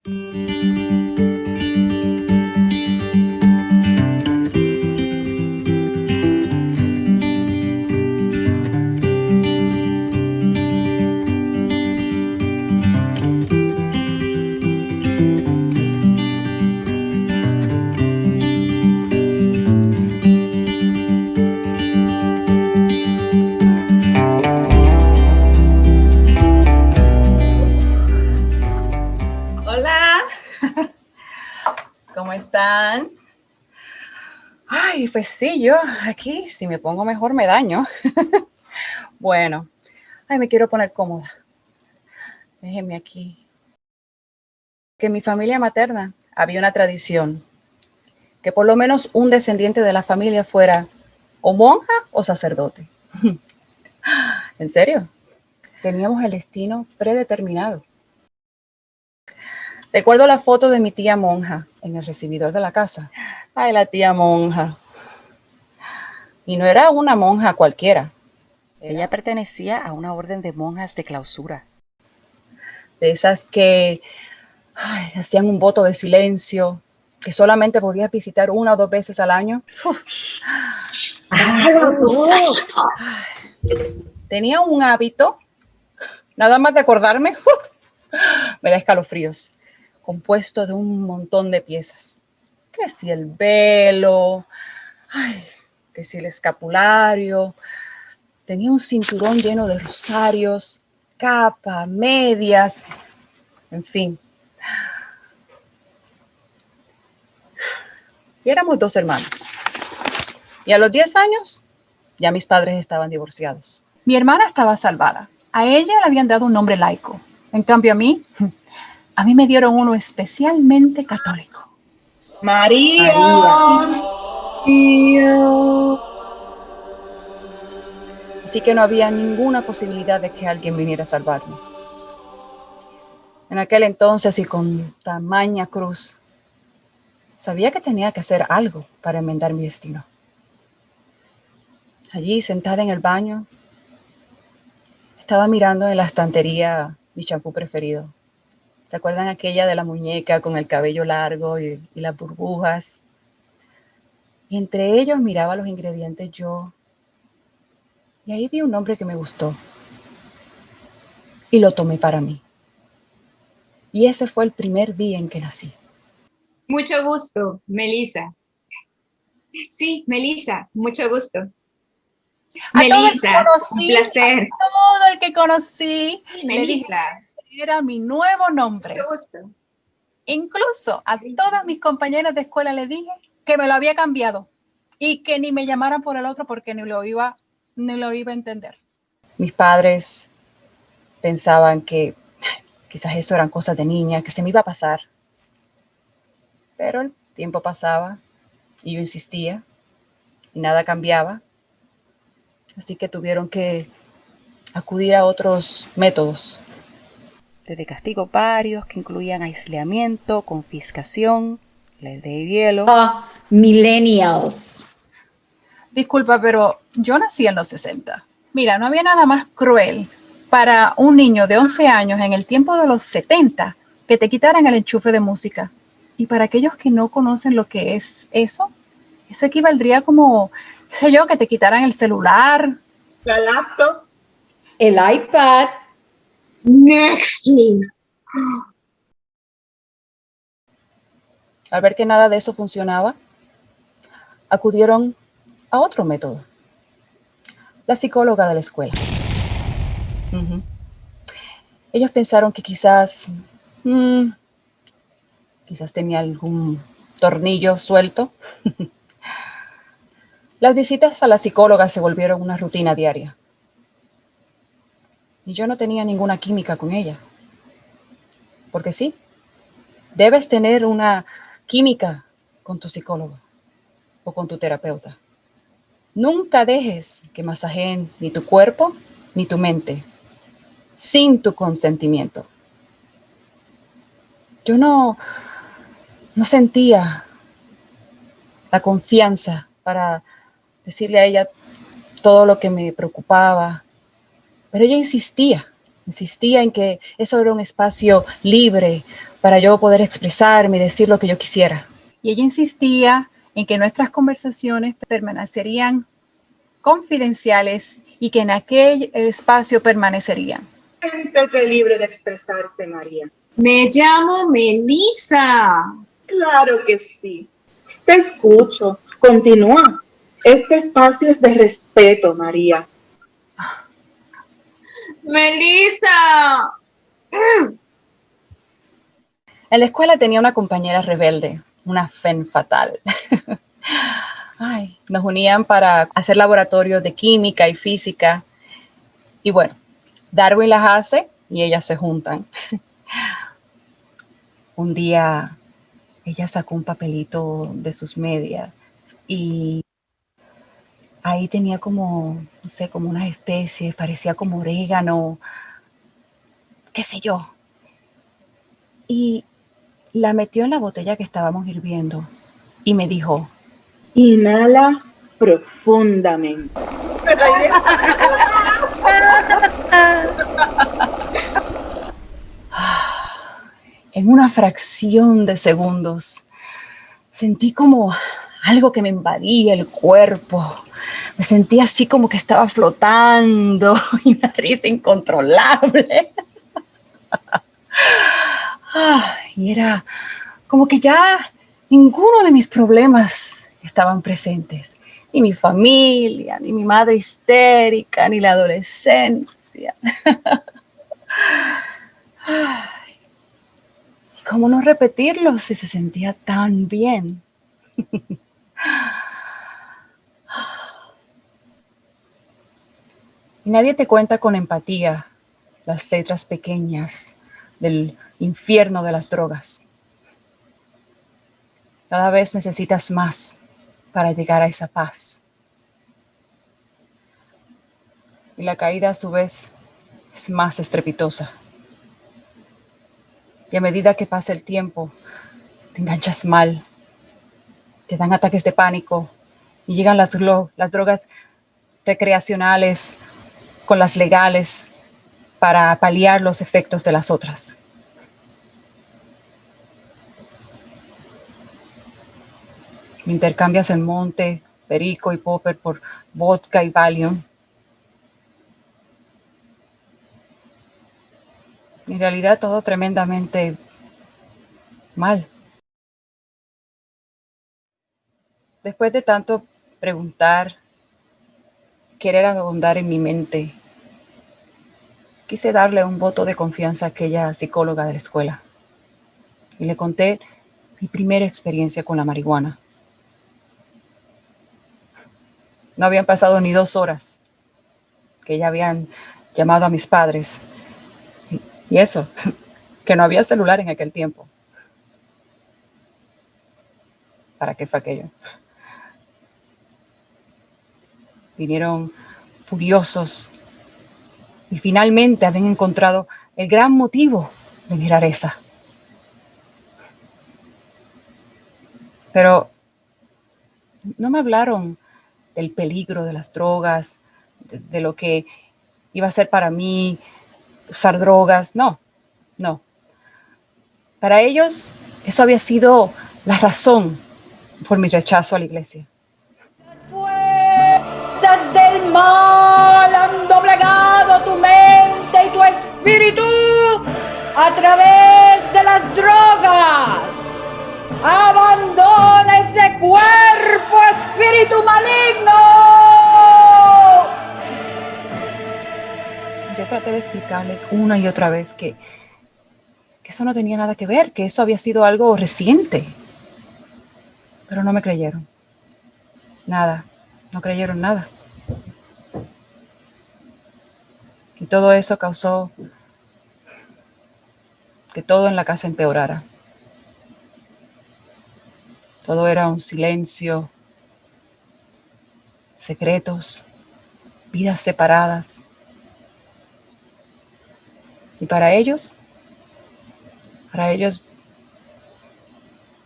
Hola, ¿cómo están? Ay, pues sí, yo aquí, si me pongo mejor me daño. Bueno, ay, me quiero poner cómoda. Déjenme aquí. Que en mi familia materna había una tradición, que por lo menos un descendiente de la familia fuera o monja o sacerdote. ¿En serio? Teníamos el destino predeterminado. Recuerdo la foto de mi tía monja en el recibidor de la casa. Ay, la tía monja. Y no era una monja cualquiera. Ella pertenecía a una orden de monjas de clausura. De esas que hacían un voto de silencio, que solamente podías visitar 1 o 2 veces al año. Tenía un hábito, nada más de acordarme, me da escalofríos, compuesto de un montón de piezas. Que si el velo, que si el escapulario, tenía un cinturón lleno de rosarios, capa, medias, en fin. Y éramos 2 hermanos. Y a los 10 años, ya mis padres estaban divorciados. Mi hermana estaba salvada. A ella le habían dado un nombre laico. En cambio a mí me dieron uno especialmente católico. María. Así que no había ninguna posibilidad de que alguien viniera a salvarme. En aquel entonces y con tamaña cruz, sabía que tenía que hacer algo para enmendar mi destino. Allí, sentada en el baño, estaba mirando en la estantería mi champú preferido. ¿Se acuerdan aquella de la muñeca con el cabello largo y las burbujas? Y entre ellos miraba los ingredientes yo. Y ahí vi un nombre que me gustó. Y lo tomé para mí. Y ese fue el primer día en que nací. Mucho gusto, Melissa. Sí, Melissa, mucho gusto. A todo el que un placer. A todo el que conocí, Sí, le dije que ese era mi nuevo nombre. Mucho gusto. Incluso a todas mis compañeras de escuela le dije que me lo había cambiado y que ni me llamaran por el otro porque ni lo iba a entender. Mis padres pensaban que quizás eso eran cosas de niña, que se me iba a pasar. Pero el tiempo pasaba y yo insistía y nada cambiaba. Así que tuvieron que acudir a otros métodos. Desde castigos varios que incluían aislamiento, confiscación, ley de hielo. Millennials. Disculpa, pero yo nací en los 60. Mira, no había nada más cruel para un niño de 11 años en el tiempo de los 70 que te quitaran el enchufe de música. Y para aquellos que no conocen lo que es eso equivaldría como, qué sé yo, que te quitaran el celular, la laptop, el iPad, Netflix. Al ver que nada de eso funcionaba, acudieron a otro método. La psicóloga de la escuela. Ellos pensaron que quizás tenía algún tornillo suelto. Las visitas a la psicóloga se volvieron una rutina diaria. Y yo no tenía ninguna química con ella. Porque sí, debes tener una química con tu psicólogo o con tu terapeuta. Nunca dejes que masajeen ni tu cuerpo ni tu mente sin tu consentimiento. Yo no sentía la confianza para decirle a ella todo lo que me preocupaba, pero ella insistía en que eso era un espacio libre para yo poder expresarme y decir lo que yo quisiera. Y ella insistía en que nuestras conversaciones permanecerían confidenciales y que en aquel espacio permanecerían. Siéntete libre de expresarte, María. Me llamo Melissa. Claro que sí. Te escucho. Continúa. Este espacio es de respeto, María. Melissa. En la escuela tenía una compañera rebelde, una femme fatal. Ay, nos unían para hacer laboratorios de química y física. Y bueno, Darwin las hace y ellas se juntan. Un día ella sacó un papelito de sus medias y ahí tenía como, no sé, como unas especies, parecía como orégano, qué sé yo. Y la metió en la botella que estábamos hirviendo y me dijo, inhala profundamente. en una fracción de segundos, sentí como algo que me invadía el cuerpo. Me sentí así como que estaba flotando y una risa incontrolable. Y era como que ya ninguno de mis problemas estaban presentes. Ni mi familia, ni mi madre histérica, ni la adolescencia. ¿Y cómo no repetirlo si se sentía tan bien? Y nadie te cuenta con empatía las letras pequeñas del infierno de las drogas. Cada vez necesitas más para llegar a esa paz. Y la caída a su vez es más estrepitosa. Y a medida que pasa el tiempo, te enganchas mal, te dan ataques de pánico y llegan las drogas recreacionales con las legales para paliar los efectos de las otras. Intercambias el monte, perico y popper por vodka y Valium. En realidad todo tremendamente mal. Después de tanto preguntar, querer ahondar en mi mente, quise darle un voto de confianza a aquella psicóloga de la escuela. Y le conté mi primera experiencia con la marihuana. No habían pasado ni 2 horas que ya habían llamado a mis padres. Y eso, que no había celular en aquel tiempo. ¿Para qué fue aquello? Vinieron furiosos y finalmente habían encontrado el gran motivo de mi rareza. Pero no me hablaron del peligro de las drogas, de lo que iba a ser para mí usar drogas. No. Para ellos, eso había sido la razón por mi rechazo a la iglesia. Fuerzas del mal han doblegado tu mente y tu espíritu a través de las drogas. Abandona ese cuerpo, espíritu maligno. Yo traté de explicarles una y otra vez que eso no tenía nada que ver, que eso había sido algo reciente. Pero no me creyeron. Nada, no creyeron nada. Y todo eso causó que todo en la casa empeorara. Todo era un silencio, secretos, vidas separadas. Y para ellos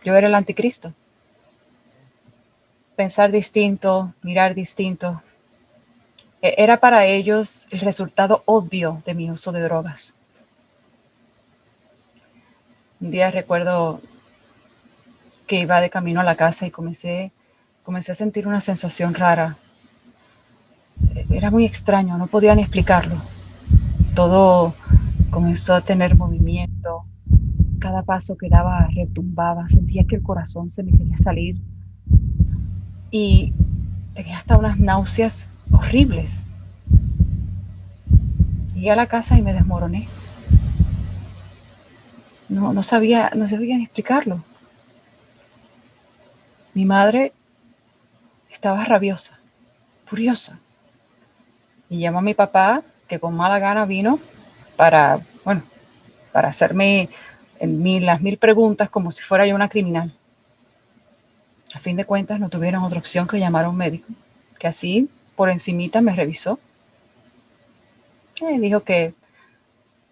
yo era el anticristo. Pensar distinto, mirar distinto, era para ellos el resultado obvio de mi uso de drogas. Un día recuerdo que iba de camino a la casa y comencé a sentir una sensación rara. Era muy extraño, no podía ni explicarlo. Todo comenzó a tener movimiento. Cada paso que daba retumbaba. Sentía que el corazón se me quería salir. Y tenía hasta unas náuseas horribles. Llegué a la casa y me desmoroné. No sabía ni explicarlo. Mi madre estaba rabiosa, furiosa. Y llamó a mi papá, que con mala gana vino para hacerme las 1000 preguntas como si fuera yo una criminal. A fin de cuentas no tuvieron otra opción que llamar a un médico, que así por encimita me revisó. Y dijo que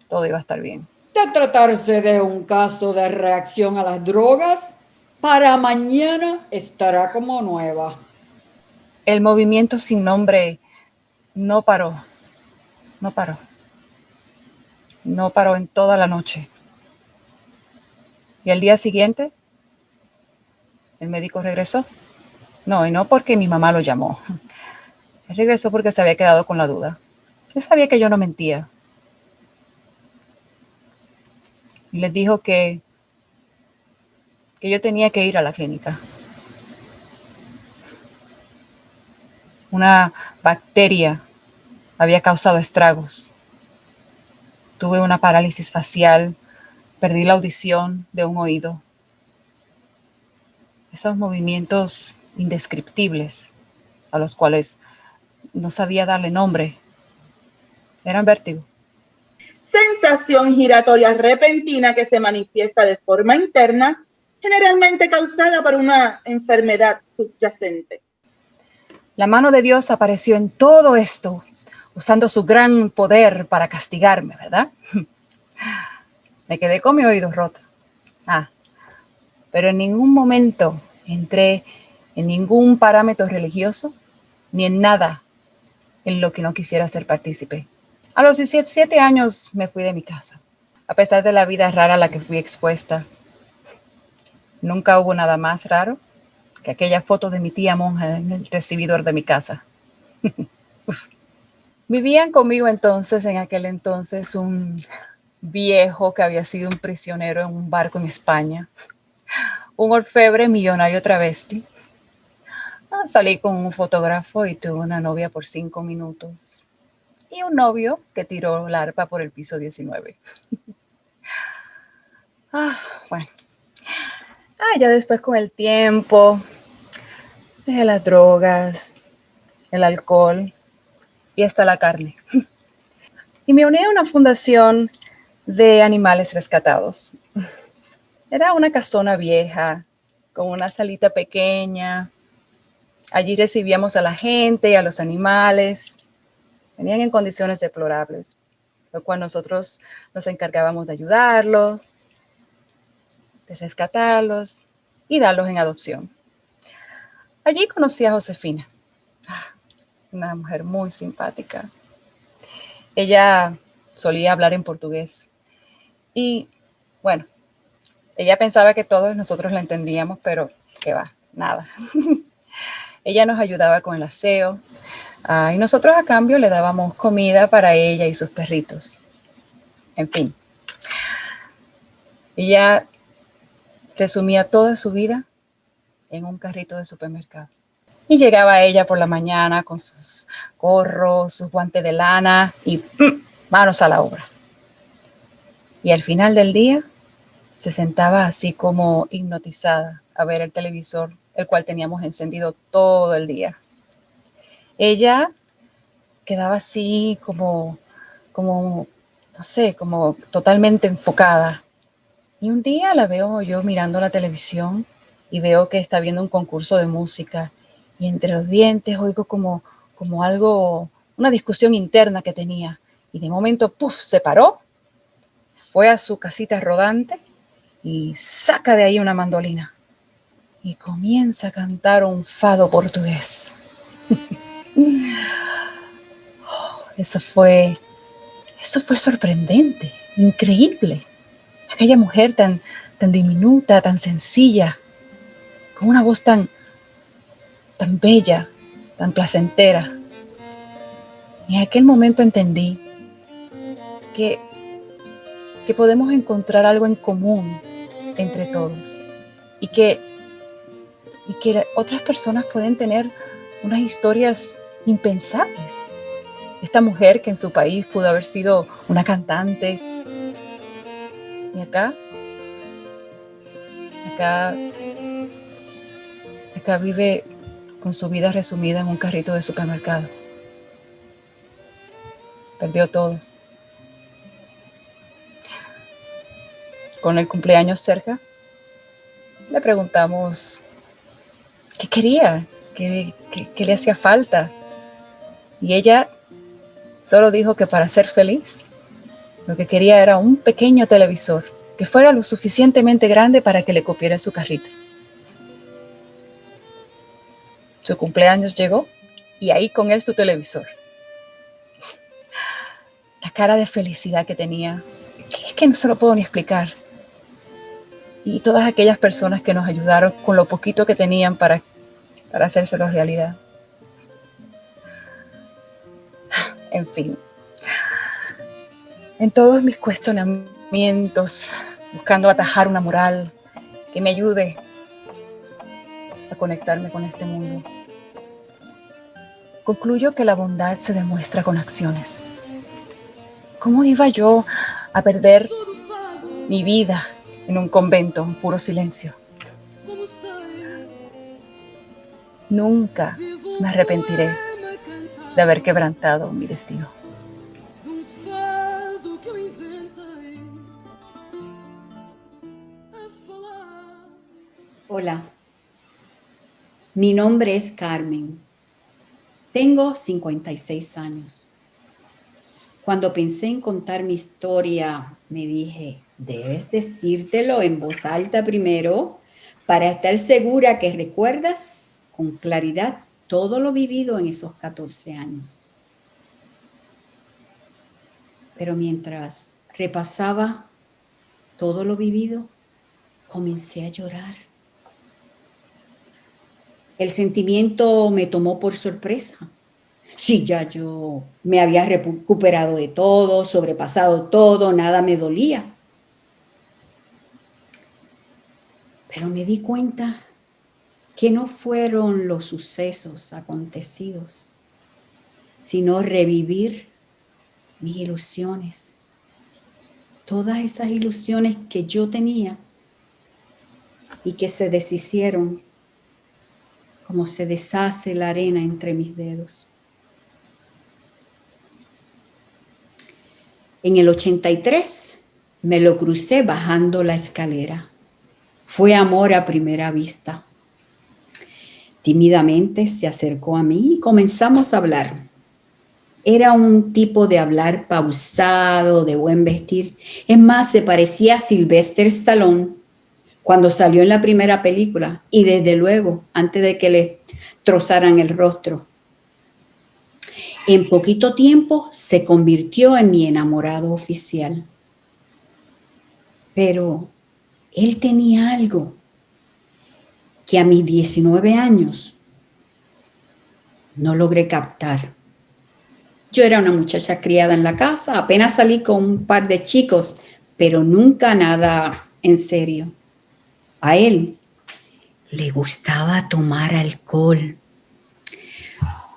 todo iba a estar bien. De tratarse de un caso de reacción a las drogas, para mañana estará como nueva. El movimiento sin nombre no paró en toda la noche. Y al día siguiente, el médico regresó. No, y no porque mi mamá lo llamó. Él regresó porque se había quedado con la duda. Él sabía que yo no mentía. Y les dijo que yo tenía que ir a la clínica. Una bacteria había causado estragos. Tuve una parálisis facial, perdí la audición de un oído. Esos movimientos indescriptibles a los cuales no sabía darle nombre eran vértigo. Sensación giratoria repentina que se manifiesta de forma interna, generalmente causada por una enfermedad subyacente. La mano de Dios apareció en todo esto, usando su gran poder para castigarme, ¿verdad? Me quedé con mi oído roto. Pero en ningún momento entré en ningún parámetro religioso, ni en nada en lo que no quisiera ser partícipe. A los 17 años me fui de mi casa. A pesar de la vida rara a la que fui expuesta, nunca hubo nada más raro que aquella foto de mi tía monja en el recibidor de mi casa. Vivían conmigo en aquel entonces, un viejo que había sido un prisionero en un barco en España, un orfebre millonario travesti. Salí con un fotógrafo y tuve una novia por 5 minutos. Y un novio que tiró la arpa por el piso 19. Bueno. Ya después con el tiempo, dejé las drogas, el alcohol y hasta la carne. Y me uní a una fundación de animales rescatados. Era una casona vieja, con una salita pequeña. Allí recibíamos a la gente y a los animales. Venían en condiciones deplorables, lo cual nosotros nos encargábamos de ayudarlos, de rescatarlos y darlos en adopción. Allí conocí a Josefina, una mujer muy simpática. Ella solía hablar en portugués y, bueno, ella pensaba que todos nosotros la entendíamos, pero qué va, nada. Ella nos ayudaba con el aseo y nosotros a cambio le dábamos comida para ella y sus perritos. En fin, ella resumía toda su vida en un carrito de supermercado. Y llegaba ella por la mañana con sus gorros, sus guantes de lana y manos a la obra. Y al final del día se sentaba así como hipnotizada a ver el televisor, el cual teníamos encendido todo el día. Ella quedaba así como no sé, como totalmente enfocada. Y un día la veo yo mirando la televisión y veo que está viendo un concurso de música. Y entre los dientes oigo como algo, una discusión interna que tenía. Y de momento, se paró, fue a su casita rodante y saca de ahí una mandolina. Y comienza a cantar un fado portugués. Eso fue sorprendente, increíble. Aquella mujer tan tan diminuta, tan sencilla, con una voz tan bella, tan placentera. Y en aquel momento entendí que podemos encontrar algo en común entre todos y que otras personas pueden tener unas historias impensables. Esta mujer que en su país pudo haber sido una cantante, y acá vive con su vida resumida en un carrito de supermercado. Perdió todo. Con el cumpleaños cerca, le preguntamos qué quería, qué le hacía falta. Y ella solo dijo que para ser feliz, lo que quería era un pequeño televisor que fuera lo suficientemente grande para que le cupiera su carrito. Su cumpleaños llegó y ahí con él su televisor. La cara de felicidad que tenía, es que no se lo puedo ni explicar. Y todas aquellas personas que nos ayudaron con lo poquito que tenían para hacérselo realidad. En fin, en todos mis cuestionamientos, buscando atajar una moral que me ayude a conectarme con este mundo, concluyo que la bondad se demuestra con acciones. ¿Cómo iba yo a perder mi vida en un convento en puro silencio? Nunca me arrepentiré de haber quebrantado mi destino. Hola, mi nombre es Carmen. Tengo 56 años. Cuando pensé en contar mi historia, me dije, debes decírtelo en voz alta primero para estar segura que recuerdas con claridad todo lo vivido en esos 14 años. Pero mientras repasaba todo lo vivido, comencé a llorar. El sentimiento me tomó por sorpresa. Sí, ya yo me había recuperado de todo, sobrepasado todo, nada me dolía. Pero me di cuenta que no fueron los sucesos acontecidos, sino revivir mis ilusiones. Todas esas ilusiones que yo tenía y que se deshicieron como se deshace la arena entre mis dedos. En el 83 me lo crucé bajando la escalera. Fue amor a primera vista. Tímidamente se acercó a mí y comenzamos a hablar. Era un tipo de hablar pausado, de buen vestir. Es más, se parecía a Sylvester Stallone cuando salió en la primera película y desde luego antes de que le trozaran el rostro. En poquito tiempo se convirtió en mi enamorado oficial. Pero él tenía algo que a mis 19 años no logré captar. Yo era una muchacha criada en la casa, apenas salí con un par de chicos, pero nunca nada en serio. A él le gustaba tomar alcohol.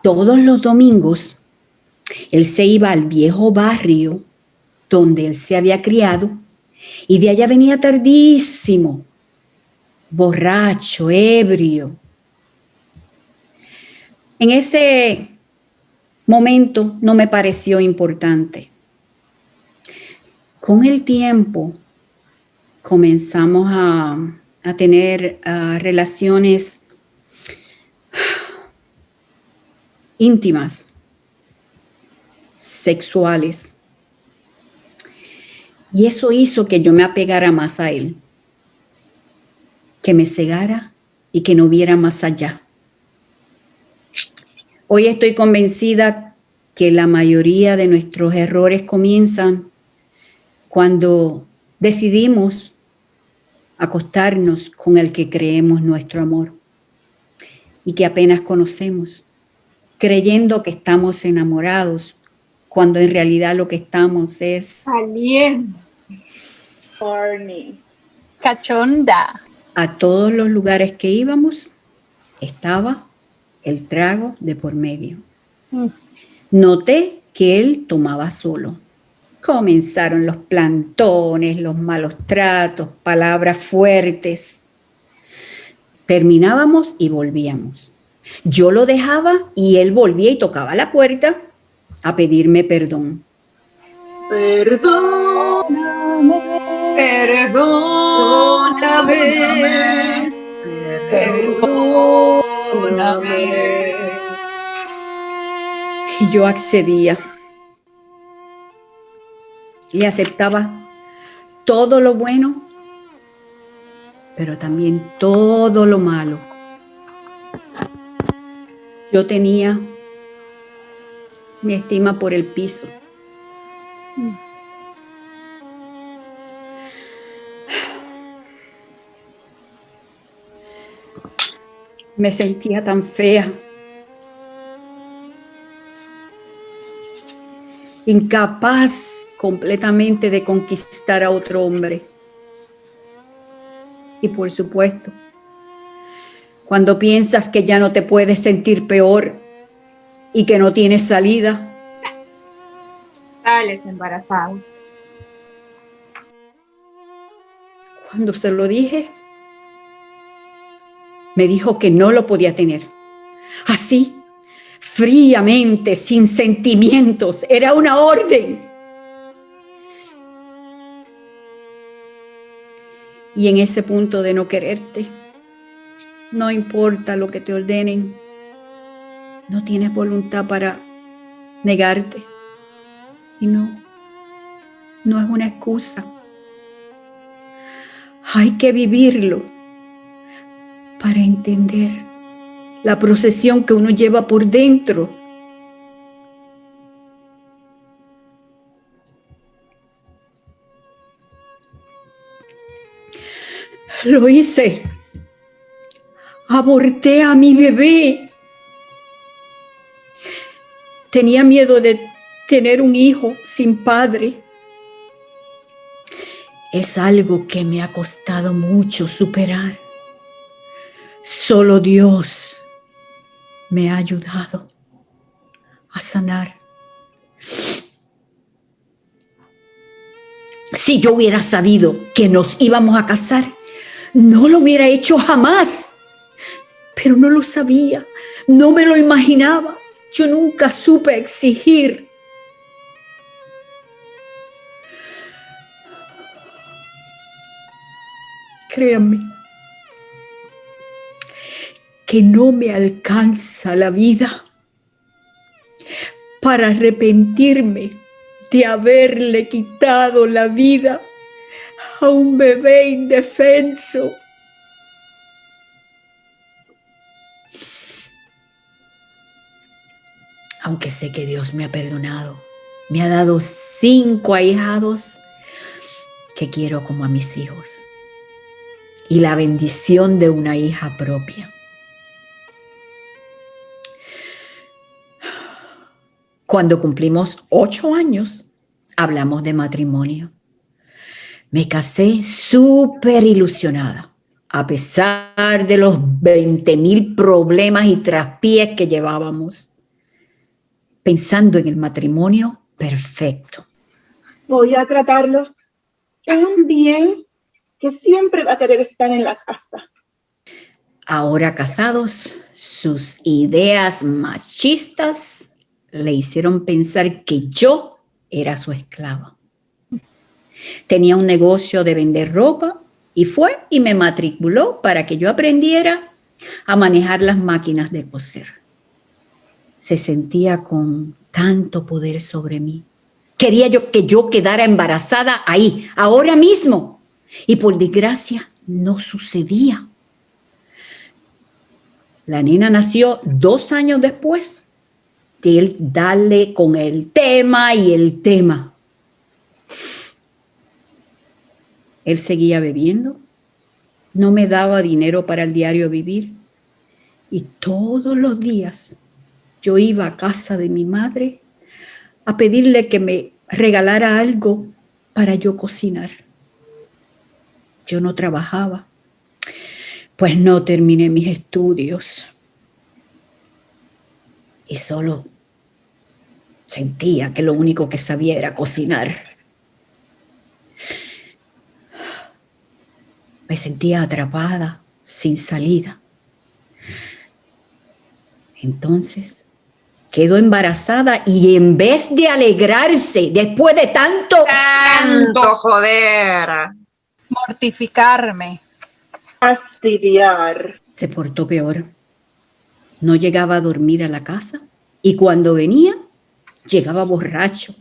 Todos los domingos, él se iba al viejo barrio donde él se había criado y de allá venía tardísimo, borracho, ebrio. En ese momento no me pareció importante. Con el tiempo comenzamos a tener relaciones íntimas, sexuales. Y eso hizo que yo me apegara más a él, que me cegara y que no viera más allá. Hoy estoy convencida que la mayoría de nuestros errores comienzan cuando decidimos acostarnos con el que creemos nuestro amor y que apenas conocemos, creyendo que estamos enamorados, cuando en realidad lo que estamos es Caliente. Horny. Cachonda. a todos los lugares que íbamos, estaba el trago de por medio. Noté que él tomaba solo. Comenzaron los plantones, los malos tratos, palabras fuertes. Terminábamos y volvíamos. Yo lo dejaba y él volvía y tocaba la puerta a pedirme perdón. Perdóname. Perdóname. Perdóname. Y yo accedía. Y aceptaba todo lo bueno, pero también todo lo malo. Yo tenía mi estima por el piso. Me sentía tan fea, incapaz completamente de conquistar a otro hombre. Y por supuesto, cuando piensas que ya no te puedes sentir peor y que no tienes salida, Sales embarazado. cuando se lo dije, me dijo que no lo podía tener. Así, fríamente, sin sentimientos, era una orden. Y en ese punto de no quererte, no importa lo que te ordenen, no tienes voluntad para negarte. Y no es una excusa. Hay que vivirlo para entender la procesión que uno lleva por dentro. Lo hice. Aborté a mi bebé. Tenía miedo de tener un hijo sin padre. Es algo que me ha costado mucho superar. Solo Dios me ha ayudado a sanar. Si yo hubiera sabido que nos íbamos a casar, no lo hubiera hecho jamás. Pero no lo sabía, no me lo imaginaba. Yo nunca supe exigir. Créanme que no me alcanza la vida para arrepentirme de haberle quitado la vida a un bebé indefenso. Aunque sé que Dios me ha perdonado, me ha dado 5 ahijados que quiero como a mis hijos y la bendición de una hija propia. Cuando cumplimos 8 años, hablamos de matrimonio. Me casé súper ilusionada, a pesar de los 20,000 problemas y traspiés que llevábamos, pensando en el matrimonio perfecto. Voy a tratarlo tan bien que siempre va a querer estar en la casa. Ahora casados, sus ideas machistas le hicieron pensar que yo era su esclava. Tenía un negocio de vender ropa y fue y me matriculó para que yo aprendiera a manejar las máquinas de coser. Se sentía con tanto poder sobre mí. Quería que yo quedara embarazada ahí, ahora mismo. Y por desgracia no sucedía. La nena nació 2 años después de él darle con el tema y el tema. Él seguía bebiendo, No me daba dinero para el diario vivir. Y todos los días yo iba a casa de mi madre a pedirle que me regalara algo para yo cocinar. Yo no trabajaba, pues no terminé mis estudios. Y solo sentía que lo único que sabía era cocinar. Me sentía atrapada, sin salida. Entonces quedó embarazada y en vez de alegrarse después de tanto joder. Mortificarme. Fastidiar. se portó peor. No llegaba a dormir a la casa y cuando venía, llegaba borracho,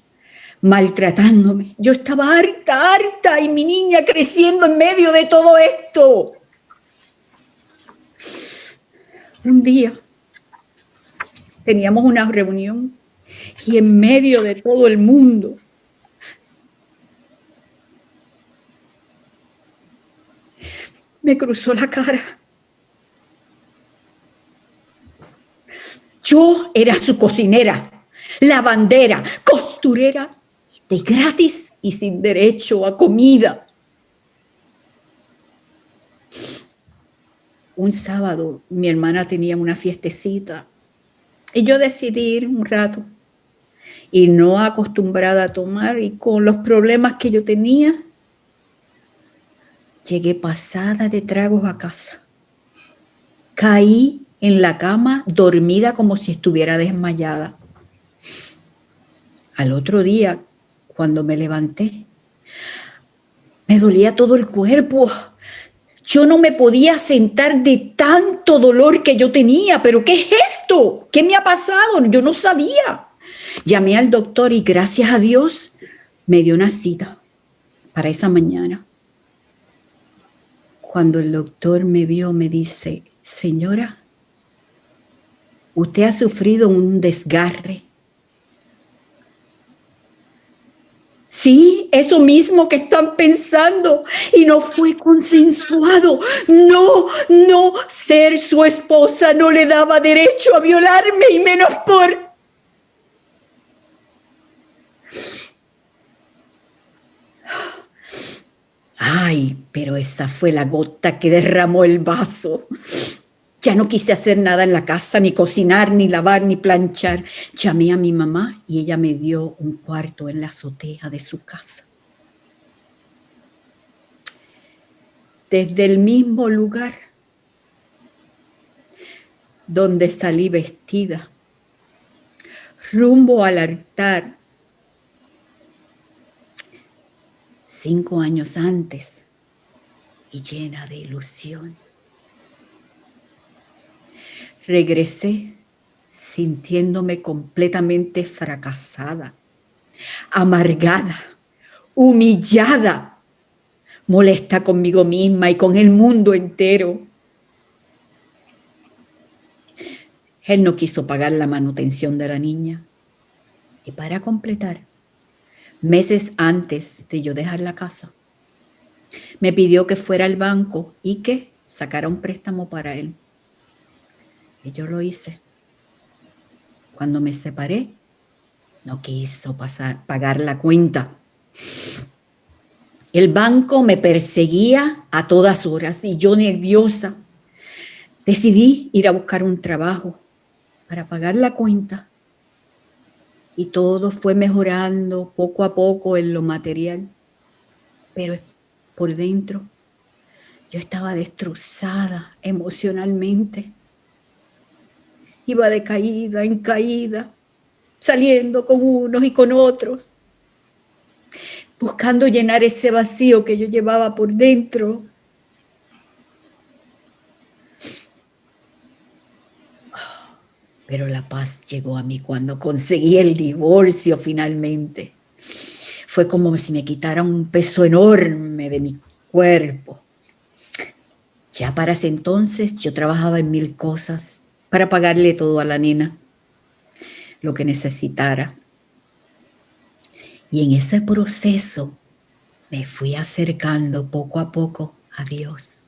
maltratándome. Yo estaba harta y mi niña creciendo en medio de todo esto. Un día teníamos una reunión y en medio de todo el mundo me cruzó la cara. Yo era su cocinera, lavandera, costurera, de gratis y sin derecho a comida. Un sábado mi hermana tenía una fiestecita y yo decidí ir un rato. Y no acostumbrada a tomar y con los problemas que yo tenía, llegué pasada de tragos a casa. Caí en la cama dormida como si estuviera desmayada. Al otro día, cuando me levanté, me dolía todo el cuerpo. Yo no me podía sentar de tanto dolor que yo tenía. ¿Pero qué es esto? ¿Qué me ha pasado? Yo no sabía. Llamé al doctor y gracias a Dios me dio una cita para esa mañana. Cuando el doctor me vio, me dice: señora, usted ha sufrido un desgarre. Sí, eso mismo que están pensando. Y no fue consensuado. No, ser su esposa no le daba derecho a violarme y menos por... Ay, pero esa fue la gota que derramó el vaso. Ya no quise hacer nada en la casa, ni cocinar, ni lavar, ni planchar. Llamé a mi mamá y ella me dio un cuarto en la azotea de su casa. Desde el mismo lugar donde salí vestida, rumbo al altar, 5 años antes, y llena de ilusión. Regresé sintiéndome completamente fracasada, amargada, humillada, molesta conmigo misma y con el mundo entero. Él no quiso pagar la manutención de la niña. Y para completar, meses antes de yo dejar la casa, me pidió que fuera al banco y que sacara un préstamo para él. Y yo lo hice. Cuando me separé, no quiso pagar la cuenta. El banco me perseguía a todas horas y yo, nerviosa, decidí ir a buscar un trabajo para pagar la cuenta. Y todo fue mejorando poco a poco en lo material. Pero por dentro yo estaba destrozada emocionalmente. Iba de caída en caída, saliendo con unos y con otros, buscando llenar ese vacío que yo llevaba por dentro. Pero la paz llegó a mí cuando conseguí el divorcio finalmente. Fue como si me quitaran un peso enorme de mi cuerpo. Ya para ese entonces yo trabajaba en 1000 cosas para pagarle todo a la nena, lo que necesitara. Y en ese proceso me fui acercando poco a poco a Dios.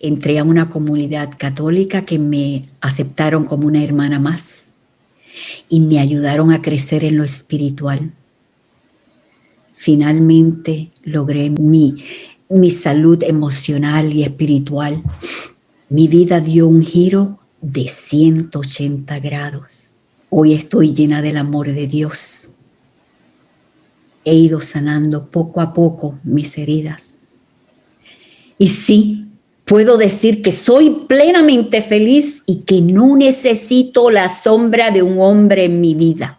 Entré a una comunidad católica que me aceptaron como una hermana más y me ayudaron a crecer en lo espiritual. Finalmente logré mi salud emocional y espiritual. Mi vida dio un giro de 180 grados. Hoy estoy llena del amor de Dios. He ido sanando poco a poco mis heridas. Y sí, puedo decir que soy plenamente feliz y que no necesito la sombra de un hombre en mi vida.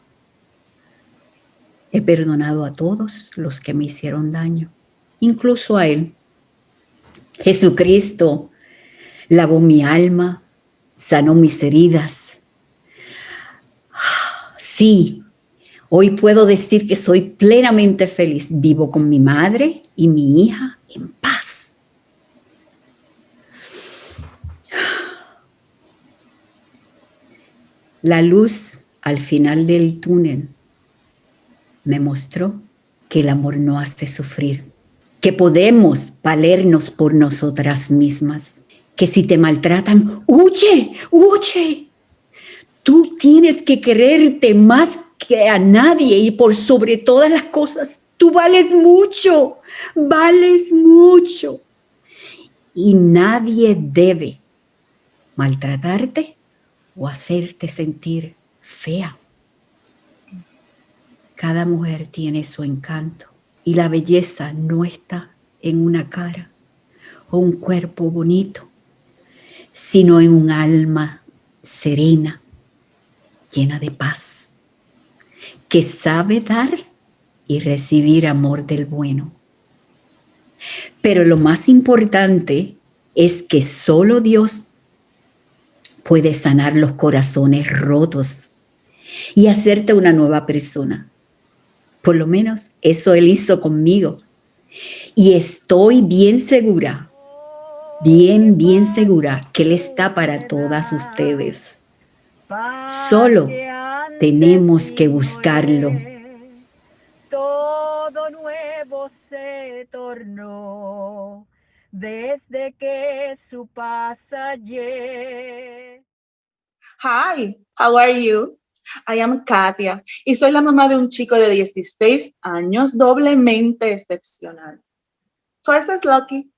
He perdonado a todos los que me hicieron daño, incluso a Él. Jesucristo lavó mi alma, sanó mis heridas. Sí, hoy puedo decir que soy plenamente feliz. Vivo con mi madre y mi hija en paz. La luz al final del túnel me mostró que el amor no hace sufrir, que podemos valernos por nosotras mismas, que si te maltratan, huye, huye. Tú tienes que quererte más que a nadie y por sobre todas las cosas, tú vales mucho, vales mucho. Y nadie debe maltratarte o hacerte sentir fea. Cada mujer tiene su encanto y la belleza no está en una cara o un cuerpo bonito, sino en un alma serena, llena de paz, que sabe dar y recibir amor del bueno. Pero lo más importante es que solo Dios puede sanar los corazones rotos y hacerte una nueva persona. Por lo menos eso Él hizo conmigo. Y estoy bien segura, bien segura que Él está para todas ustedes. Solo tenemos que buscarlo. Todo nuevo se tornó desde que su paz hallé. Hi, how are you? I am Katia y soy la mamá de un chico de 16 años doblemente excepcional. Twice as lucky.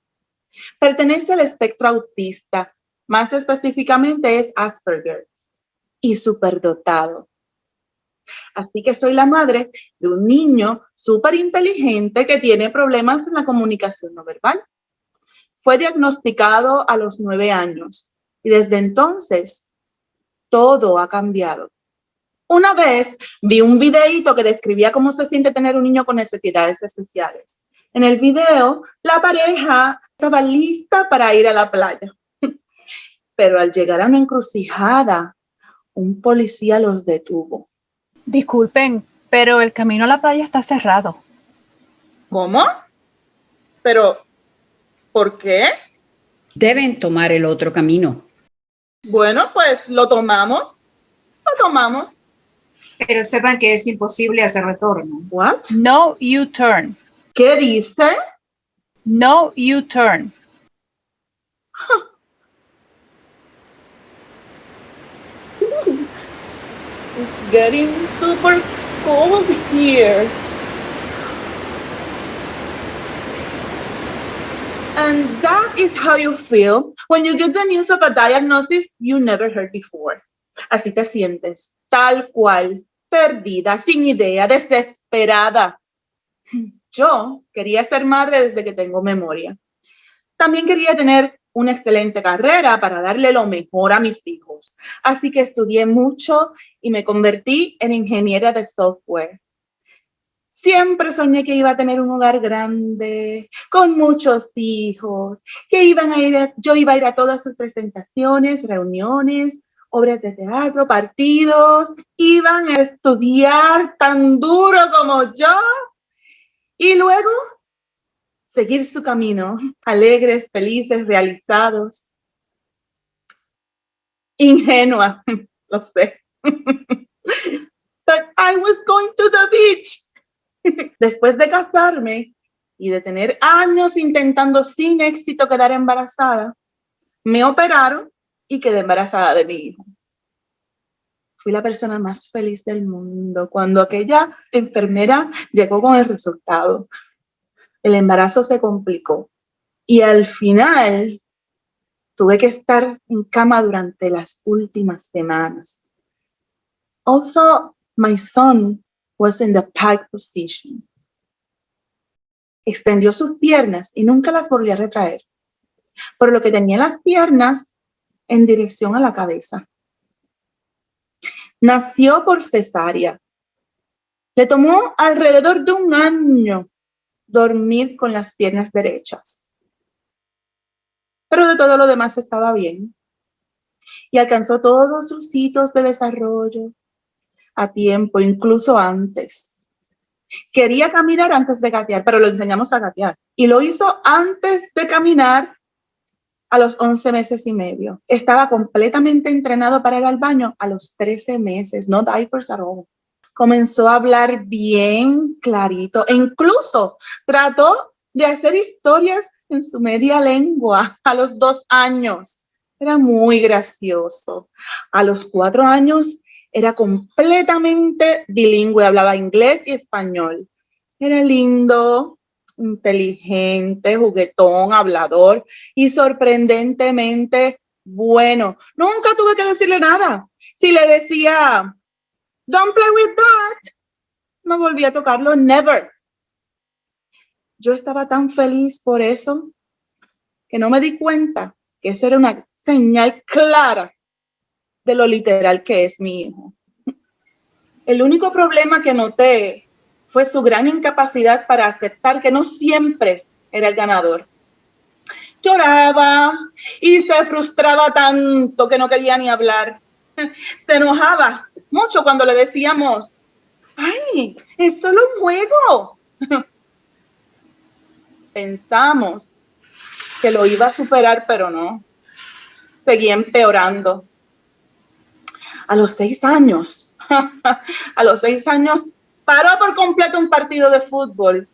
Pertenece al espectro autista, más específicamente es Asperger y superdotado. Así que soy la madre de un niño súper inteligente que tiene problemas en la comunicación no verbal. Fue diagnosticado a los 9 años y desde entonces todo ha cambiado. Una vez vi un videíto que describía cómo se siente tener un niño con necesidades especiales. En el video, la pareja estaba lista para ir a la playa. Pero al llegar a una encrucijada, un policía los detuvo. Disculpen, pero el camino a la playa está cerrado. ¿Cómo? Pero, ¿por qué? Deben tomar el otro camino. Bueno, pues lo tomamos. Pero sepan que es imposible hacer retorno. What? No U-turn. ¿Qué dice? No U-turn. It's getting super cold here. And that is how you feel when you get the news of a diagnosis you never heard before. Así te sientes, tal cual, perdida, sin idea, desesperada. Yo quería ser madre desde que tengo memoria. También quería tener una excelente carrera para darle lo mejor a mis hijos. Así que estudié mucho y me convertí en ingeniera de software. Siempre soñé que iba a tener un hogar grande, con muchos hijos, que yo iba a ir a todas sus presentaciones, reuniones, obras de teatro, partidos, iban a estudiar tan duro como yo y luego seguir su camino, alegres, felices, realizados. Ingenua, lo sé. But I was going to the beach. Después de casarme y de tener años intentando sin éxito quedar embarazada, me operaron y quedé embarazada de mi hijo. Fui la persona más feliz del mundo cuando aquella enfermera llegó con el resultado. El embarazo se complicó y al final tuve que estar en cama durante las últimas semanas. Also, my son was in the pike position. Extendió sus piernas y nunca las volví a retraer, por lo que tenía las piernas en dirección a la cabeza. Nació por cesárea. Le tomó alrededor de 1 año dormir con las piernas derechas. Pero de todo lo demás estaba bien. Y alcanzó todos sus hitos de desarrollo a tiempo, incluso antes. Quería caminar antes de gatear, pero lo enseñamos a gatear. Y lo hizo antes de caminar a los 11 meses y medio. Estaba completamente entrenado para ir al baño a los 13 meses, no diapers at all. Comenzó a hablar bien clarito e incluso trató de hacer historias en su media lengua a los 2 años. Era muy gracioso. A los 4 años era completamente bilingüe, hablaba inglés y español. Era lindo, inteligente, juguetón, hablador y sorprendentemente bueno. Nunca tuve que decirle nada. Si le decía, don't play with that, no volví a tocarlo, never. Yo estaba tan feliz por eso que no me di cuenta que eso era una señal clara de lo literal que es mi hijo. El único problema que noté fue su gran incapacidad para aceptar que no siempre era el ganador. Lloraba y se frustraba tanto que no quería ni hablar. Se enojaba mucho cuando le decíamos, ¡ay, es solo un juego! Pensamos que lo iba a superar, pero no. Seguía empeorando. A los 6 años, paró por completo un partido de fútbol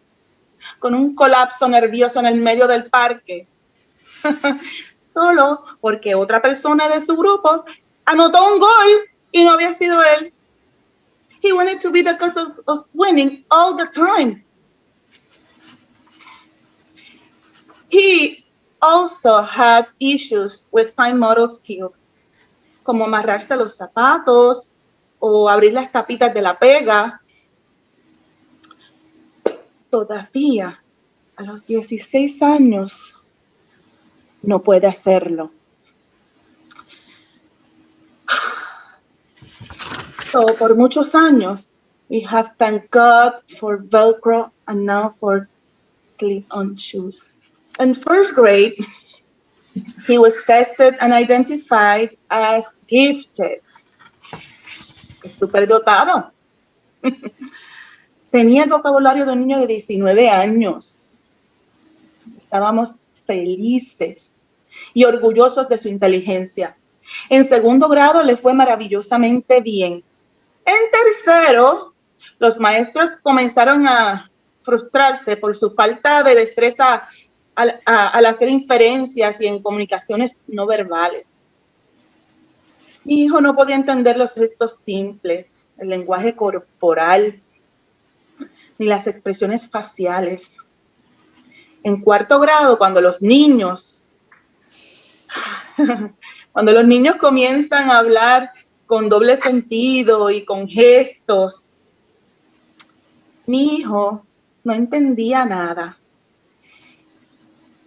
con un colapso nervioso en el medio del parque. Solo porque otra persona de su grupo anotó un gol y no había sido él. He wanted to be the cause of winning all the time. He also had issues with fine motor skills, como amarrarse los zapatos o abrir las tapitas de la pega. Todavía a los 16 años no puede hacerlo. So, por muchos años, we have thanked God for Velcro and now for clip-on shoes. In 1st grade, he was tested and identified as gifted. Superdotado. Tenía el vocabulario de un niño de 19 años. Estábamos felices y orgullosos de su inteligencia. En 2º grado le fue maravillosamente bien. En 3º, los maestros comenzaron a frustrarse por su falta de destreza al hacer inferencias y en comunicaciones no verbales. Mi hijo no podía entender los gestos simples, el lenguaje corporal, ni las expresiones faciales. En 4º grado, cuando los niños comienzan a hablar con doble sentido y con gestos, mi hijo no entendía nada.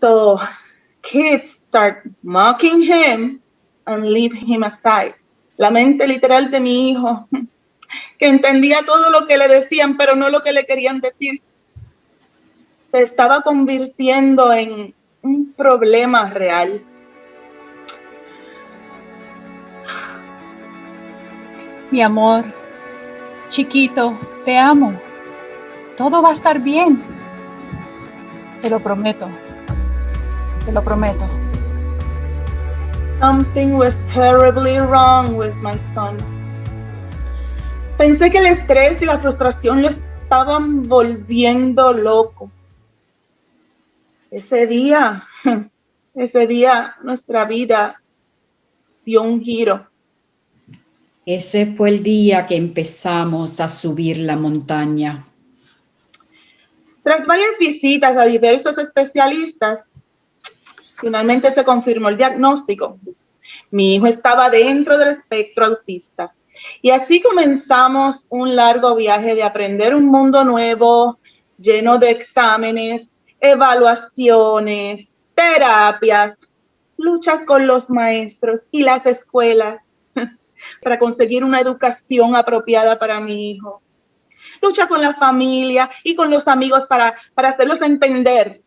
So kids start mocking him and leave him aside. La mente literal de mi hijo, que entendía todo lo que le decían, pero no lo que le querían decir, se estaba convirtiendo en un problema real. Mi amor, chiquito, te amo. Todo va a estar bien. Te lo prometo. Te lo prometo. Something was terribly wrong with my son. Pensé que el estrés y la frustración lo estaban volviendo loco. Ese día Ese día nuestra vida dio un giro. Ese fue el día que empezamos a subir la montaña. Tras varias visitas a diversos especialistas, finalmente se confirmó el diagnóstico. Mi hijo estaba dentro del espectro autista. Y así comenzamos un largo viaje de aprender un mundo nuevo, lleno de exámenes, evaluaciones, terapias, luchas con los maestros y las escuelas para conseguir una educación apropiada para mi hijo. Lucha con la familia y con los amigos para hacerlos entender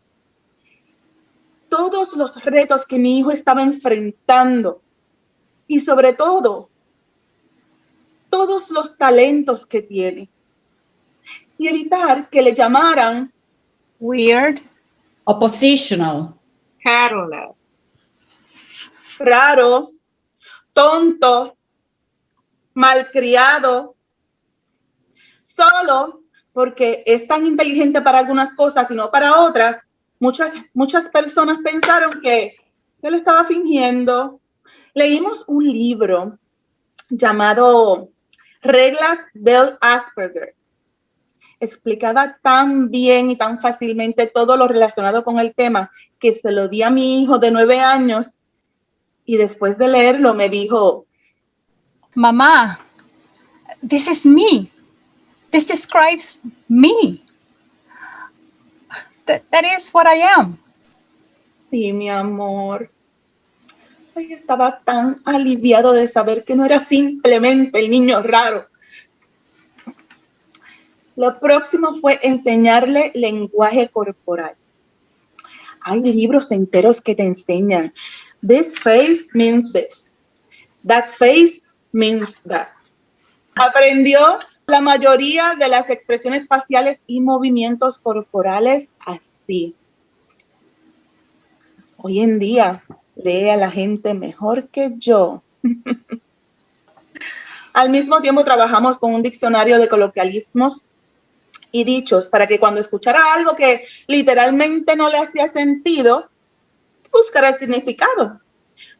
todos los retos que mi hijo estaba enfrentando y sobre todo, todos los talentos que tiene. Y evitar que le llamaran Weird. Oppositional. Carlos. raro, tonto, malcriado, solo porque es tan inteligente para algunas cosas y no para otras. Muchas personas pensaron que él estaba fingiendo. Leímos un libro llamado Reglas del Asperger. Explicaba tan bien y tan fácilmente todo lo relacionado con el tema que se lo di a mi hijo de 9 años y después de leerlo me dijo, Mamá, this is me. This describes me. That is what I am. sí, mi amor. Ay, estaba tan aliviado de saber que no era simplemente el niño raro. Lo próximo fue enseñarle lenguaje corporal. Hay libros enteros que te enseñan. This face means this. That face means that. Aprendió la mayoría de las expresiones faciales y movimientos corporales así. Hoy en día lee a la gente mejor que yo. Al mismo tiempo trabajamos con un diccionario de coloquialismos y dichos para que cuando escuchara algo que literalmente no le hacía sentido, buscara el significado.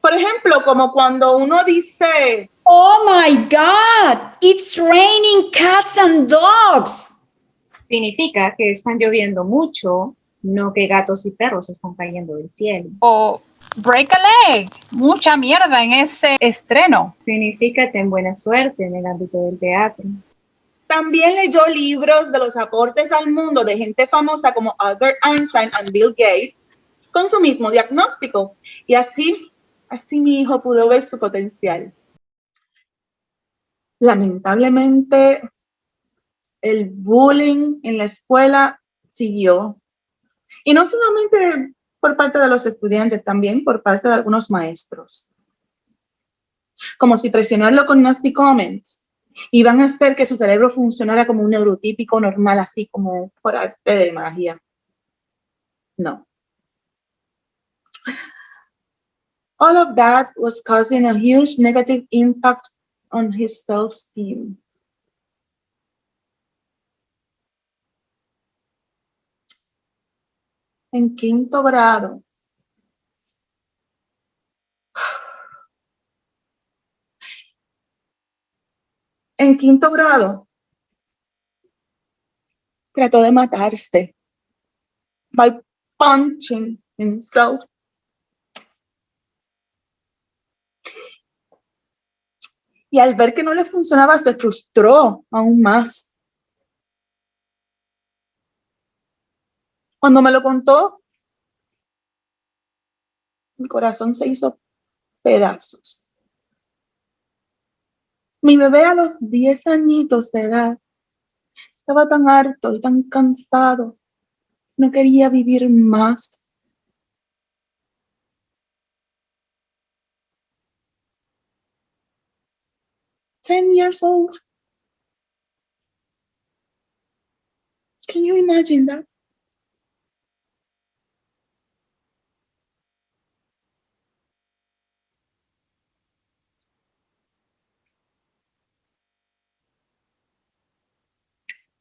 Por ejemplo, como cuando uno dice, Oh my God, it's raining cats and dogs. Significa que están lloviendo mucho, no que gatos y perros están cayendo del cielo. O break a leg. Mucha mierda en ese estreno. Significa ten buena suerte en el ámbito del teatro. también leyó libros de los aportes al mundo de gente famosa como Albert Einstein y Bill Gates con su mismo diagnóstico. Y así mi hijo pudo ver su potencial. Lamentablemente, el bullying en la escuela siguió. Y no solamente por parte de los estudiantes, también por parte de algunos maestros. Como si presionarlo con nasty comments iban a hacer que su cerebro funcionara como un neurotípico normal, así como por arte de magia. No. All of that was causing a huge negative impact on his self-esteem. En quinto grado, trató de matarse by punching himself. Y al ver que no le funcionaba, se frustró aún más. Cuando me lo contó, mi corazón se hizo pedazos. Mi bebé a los 10 añitos de edad estaba tan harto y tan cansado. No quería vivir más. Ten years old. Can you imagine that?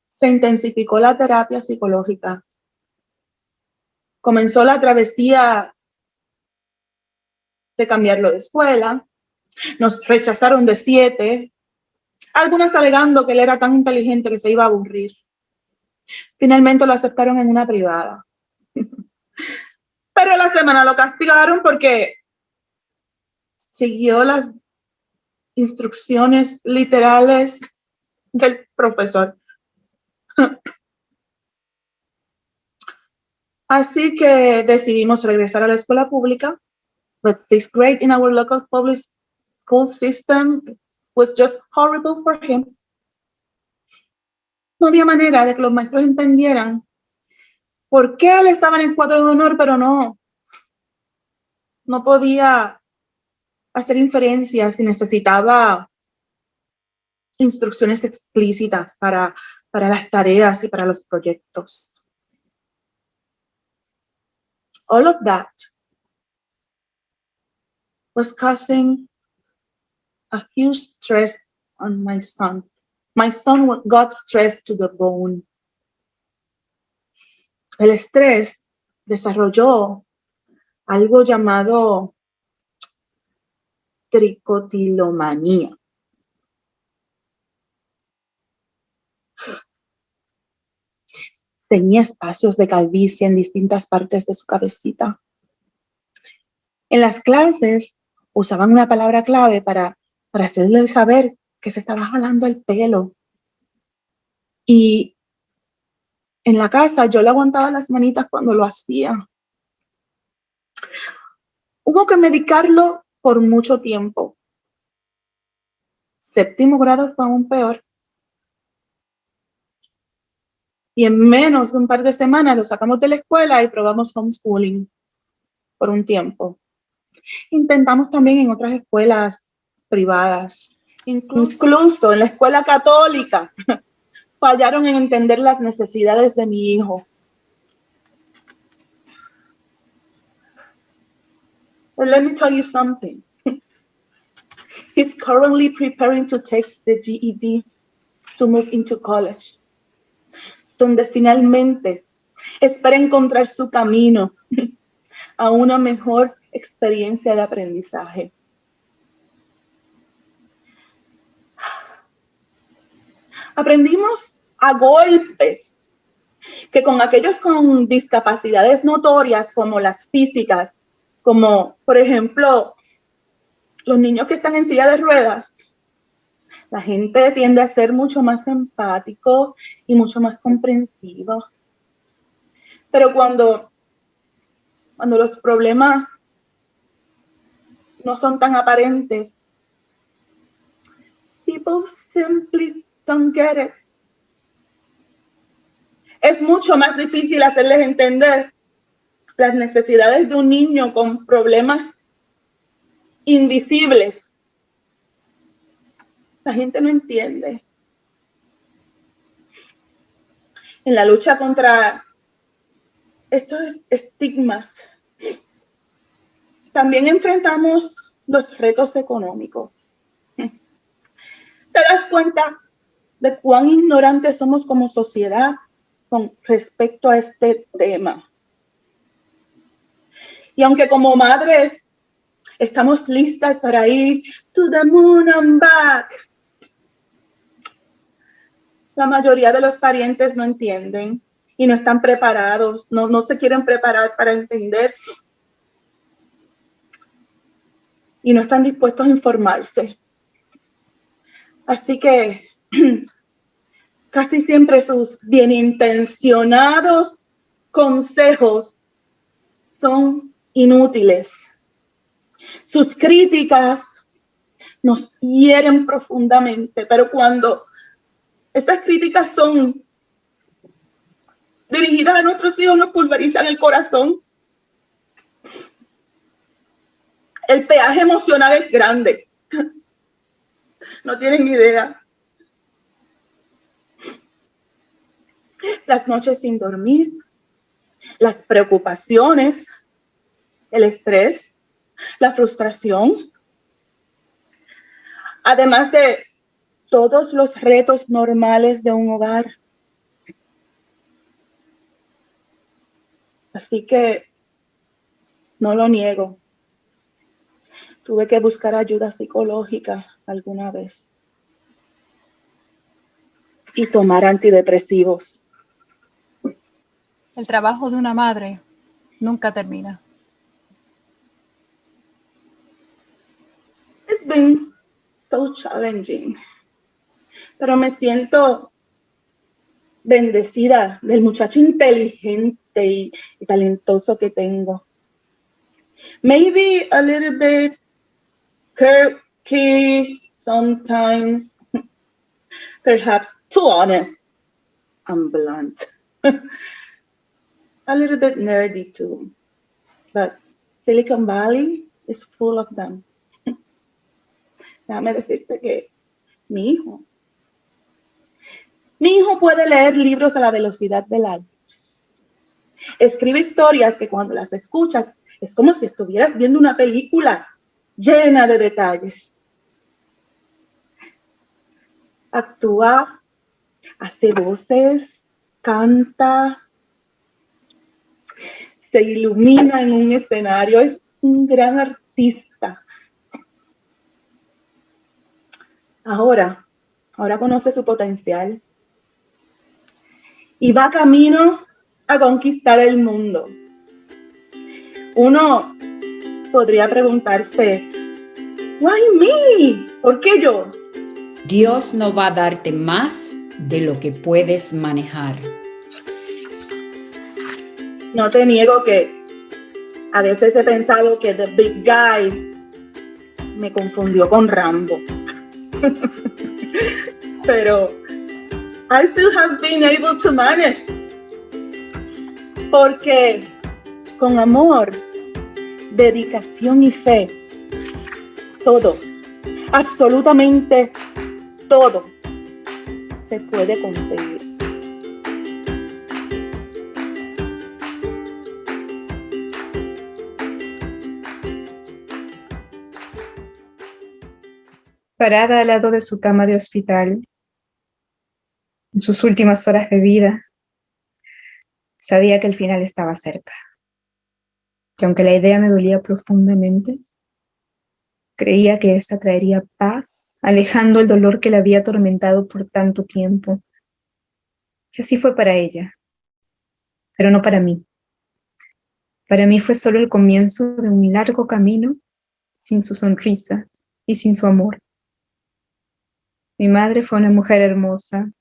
Se intensificó la terapia psicológica. Comenzó la travesía de cambiarlo de escuela. Nos rechazaron de 7, algunas alegando que él era tan inteligente que se iba a aburrir. Finalmente lo aceptaron en una privada. Pero a la semana lo castigaron porque siguió las instrucciones literales del profesor. Así que decidimos regresar a la escuela pública, but 6th grade in our local public school system was just horrible for him. No había manera de que los maestros entendieran por qué él estaba en el cuadro de honor, pero no podía hacer inferencias y necesitaba instrucciones explícitas para las tareas y para los proyectos. All of that was causing a huge stress on my son. My son got stressed to the bone. El estrés desarrolló algo llamado tricotilomanía. Tenía espacios de calvicie en distintas partes de su cabecita. En las clases usaban una palabra clave para hacerle saber que se estaba jalando el pelo. Y en la casa yo le aguantaba las manitas cuando lo hacía. Hubo que medicarlo por mucho tiempo. 7º grado fue aún peor. Y en menos de un par de semanas lo sacamos de la escuela y probamos homeschooling por un tiempo. Intentamos también en otras escuelas privadas, incluso en la escuela católica. Fallaron en entender las necesidades de mi hijo. But let me tell you something. He's currently preparing to take the GED to move into college, donde finalmente espera encontrar su camino a una mejor experiencia de aprendizaje. Aprendimos a golpes que con aquellos con discapacidades notorias como las físicas, como por ejemplo los niños que están en silla de ruedas, la gente tiende a ser mucho más empático y mucho más comprensivo. Pero cuando los problemas no son tan aparentes, people simply don't get it. Es mucho más difícil hacerles entender las necesidades de un niño con problemas invisibles. La gente no entiende. En la lucha contra estos estigmas, también enfrentamos los retos económicos. ¿Te das cuenta de cuán ignorantes somos como sociedad con respecto a este tema? Y aunque como madres estamos listas para ir to the moon and back, la mayoría de los parientes no entienden y no están preparados, no se quieren preparar para entender y no están dispuestos a informarse. Así que casi siempre sus bienintencionados consejos son inútiles. Sus críticas nos hieren profundamente, pero cuando esas críticas son dirigidas a nuestros hijos, nos pulverizan el corazón. El peaje emocional es grande. No tienen idea. Las noches sin dormir, las preocupaciones, el estrés, la frustración, además de todos los retos normales de un hogar. Así que no lo niego. Tuve que buscar ayuda psicológica alguna vez y tomar antidepresivos. El trabajo de una madre nunca termina. It's been so challenging. Pero me siento bendecida del muchacho inteligente y talentoso que tengo. Maybe a little bit quirky sometimes, perhaps too honest and blunt. A little bit nerdy too, but Silicon Valley is full of them. Déjame decirte que mi hijo puede leer libros a la velocidad de la luz. Escribe historias que cuando las escuchas es como si estuvieras viendo una película llena de detalles. Actúa, hace voces, canta, se ilumina en un escenario, es un gran artista. Ahora conoce su potencial y va camino a conquistar el mundo. Uno podría preguntarse, why me? ¿Por qué yo? Dios no va a darte más de lo que puedes manejar. No te niego que a veces he pensado que The Big Guy me confundió con Rambo. Pero I still have been able to manage. Porque con amor, dedicación y fe, todo, absolutamente todo, se puede conseguir. Parada al lado de su cama de hospital, en sus últimas horas de vida, sabía que el final estaba cerca. Que aunque la idea me dolía profundamente, creía que esta traería paz, alejando el dolor que la había atormentado por tanto tiempo. Y así fue para ella, pero no para mí. Para mí fue solo el comienzo de un largo camino sin su sonrisa y sin su amor. Mi madre fue una mujer hermosa,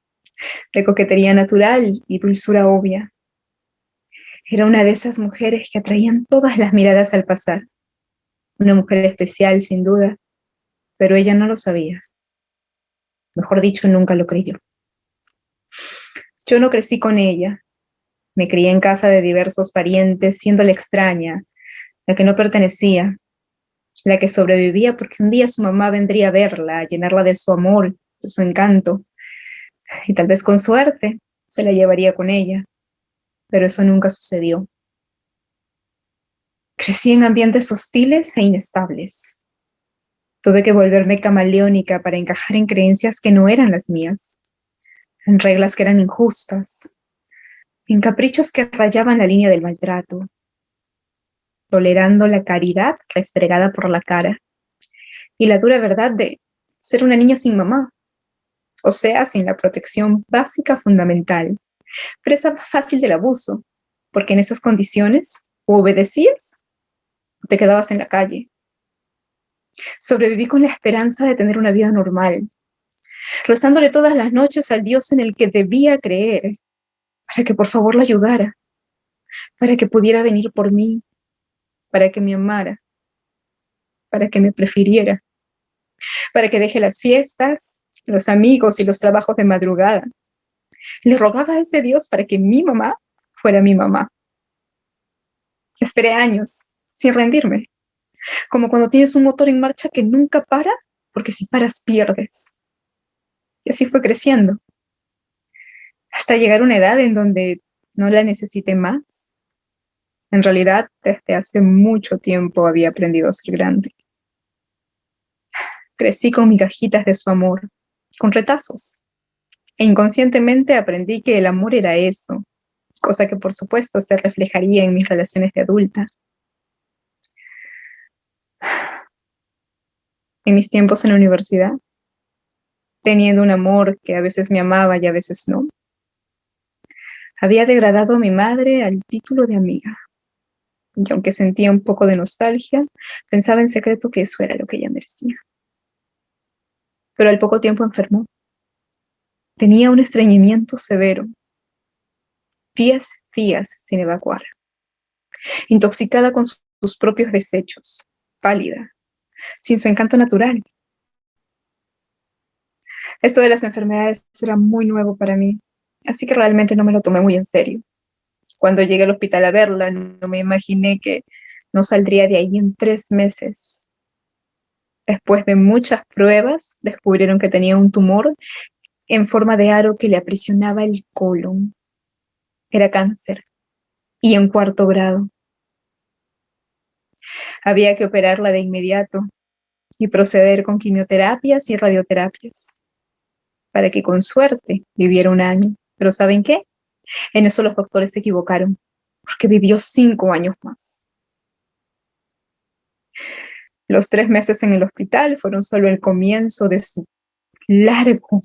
de coquetería natural y dulzura obvia. Era una de esas mujeres que atraían todas las miradas al pasar. Una mujer especial, sin duda, pero ella no lo sabía. Mejor dicho, nunca lo creyó. Yo no crecí con ella. Me crié en casa de diversos parientes, siendo la extraña, la que no pertenecía, la que sobrevivía porque un día su mamá vendría a verla, a llenarla de su amor, de su encanto, y tal vez con suerte se la llevaría con ella, pero eso nunca sucedió. Crecí en ambientes hostiles e inestables. Tuve que volverme camaleónica para encajar en creencias que no eran las mías, en reglas que eran injustas, en caprichos que rayaban la línea del maltrato, tolerando la caridad restregada por la cara y la dura verdad de ser una niña sin mamá, o sea, sin la protección básica fundamental, presa fácil del abuso, porque en esas condiciones o obedecías o te quedabas en la calle. Sobreviví con la esperanza de tener una vida normal, rezándole todas las noches al Dios en el que debía creer, para que por favor lo ayudara, para que pudiera venir por mí, para que me amara, para que me prefiriera, para que deje las fiestas, los amigos y los trabajos de madrugada. Le rogaba a ese Dios para que mi mamá fuera mi mamá. Esperé años, sin rendirme, como cuando tienes un motor en marcha que nunca para, porque si paras pierdes. Y así fue creciendo, hasta llegar a una edad en donde no la necesité más. En realidad, desde hace mucho tiempo había aprendido a ser grande. Crecí con migajitas de su amor, con retazos. E inconscientemente aprendí que el amor era eso, cosa que por supuesto se reflejaría en mis relaciones de adulta. en mis tiempos en la universidad, teniendo un amor que a veces me amaba y a veces no, había degradado a mi madre al título de amiga. Y aunque sentía un poco de nostalgia, pensaba en secreto que eso era lo que ella merecía. Pero al poco tiempo enfermó. Tenía un estreñimiento severo, días sin evacuar, intoxicada con sus propios desechos, pálida, sin su encanto natural. Esto de las enfermedades era muy nuevo para mí, así que realmente no me lo tomé muy en serio. Cuando llegué al hospital a verla, no me imaginé que no saldría de ahí en 3 meses. Después de muchas pruebas, descubrieron que tenía un tumor en forma de aro que le aprisionaba el colon. Era cáncer, y en 4º grado. Había que operarla de inmediato y proceder con quimioterapias y radioterapias, para que con suerte viviera 1 año. Pero ¿saben qué? En eso los doctores se equivocaron, porque vivió 5 años más. Los 3 meses en el hospital fueron solo el comienzo de su largo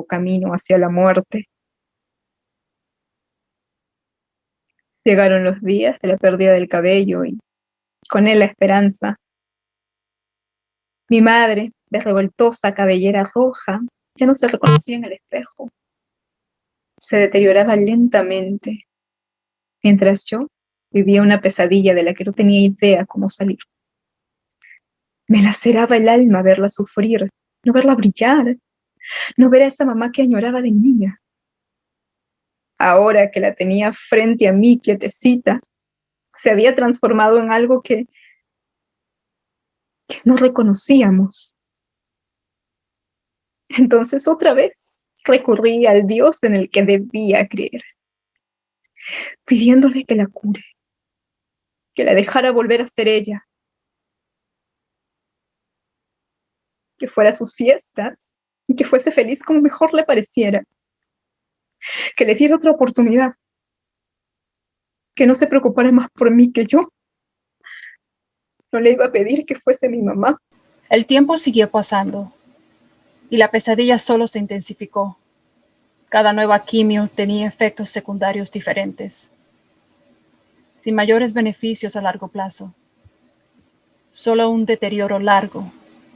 camino hacia la muerte. Llegaron los días de la pérdida del cabello y con él la esperanza. Mi madre, de revoltosa cabellera roja, ya no se reconocía en el espejo. Se deterioraba lentamente, mientras yo vivía una pesadilla de la que no tenía idea cómo salir. Me laceraba el alma verla sufrir, no verla brillar, no ver a esa mamá que añoraba de niña. Ahora que la tenía frente a mí, quietecita, se había transformado en algo que no reconocíamos. Entonces otra vez recurrí al Dios en el que debía creer, pidiéndole que la cure, que la dejara volver a ser ella, que fuera a sus fiestas y que fuese feliz como mejor le pareciera, que le diera otra oportunidad, que no se preocupara más por mí que yo. No le iba a pedir que fuese mi mamá. El tiempo siguió pasando y la pesadilla solo se intensificó. Cada nueva quimio tenía efectos secundarios diferentes, sin mayores beneficios a largo plazo. Solo un deterioro largo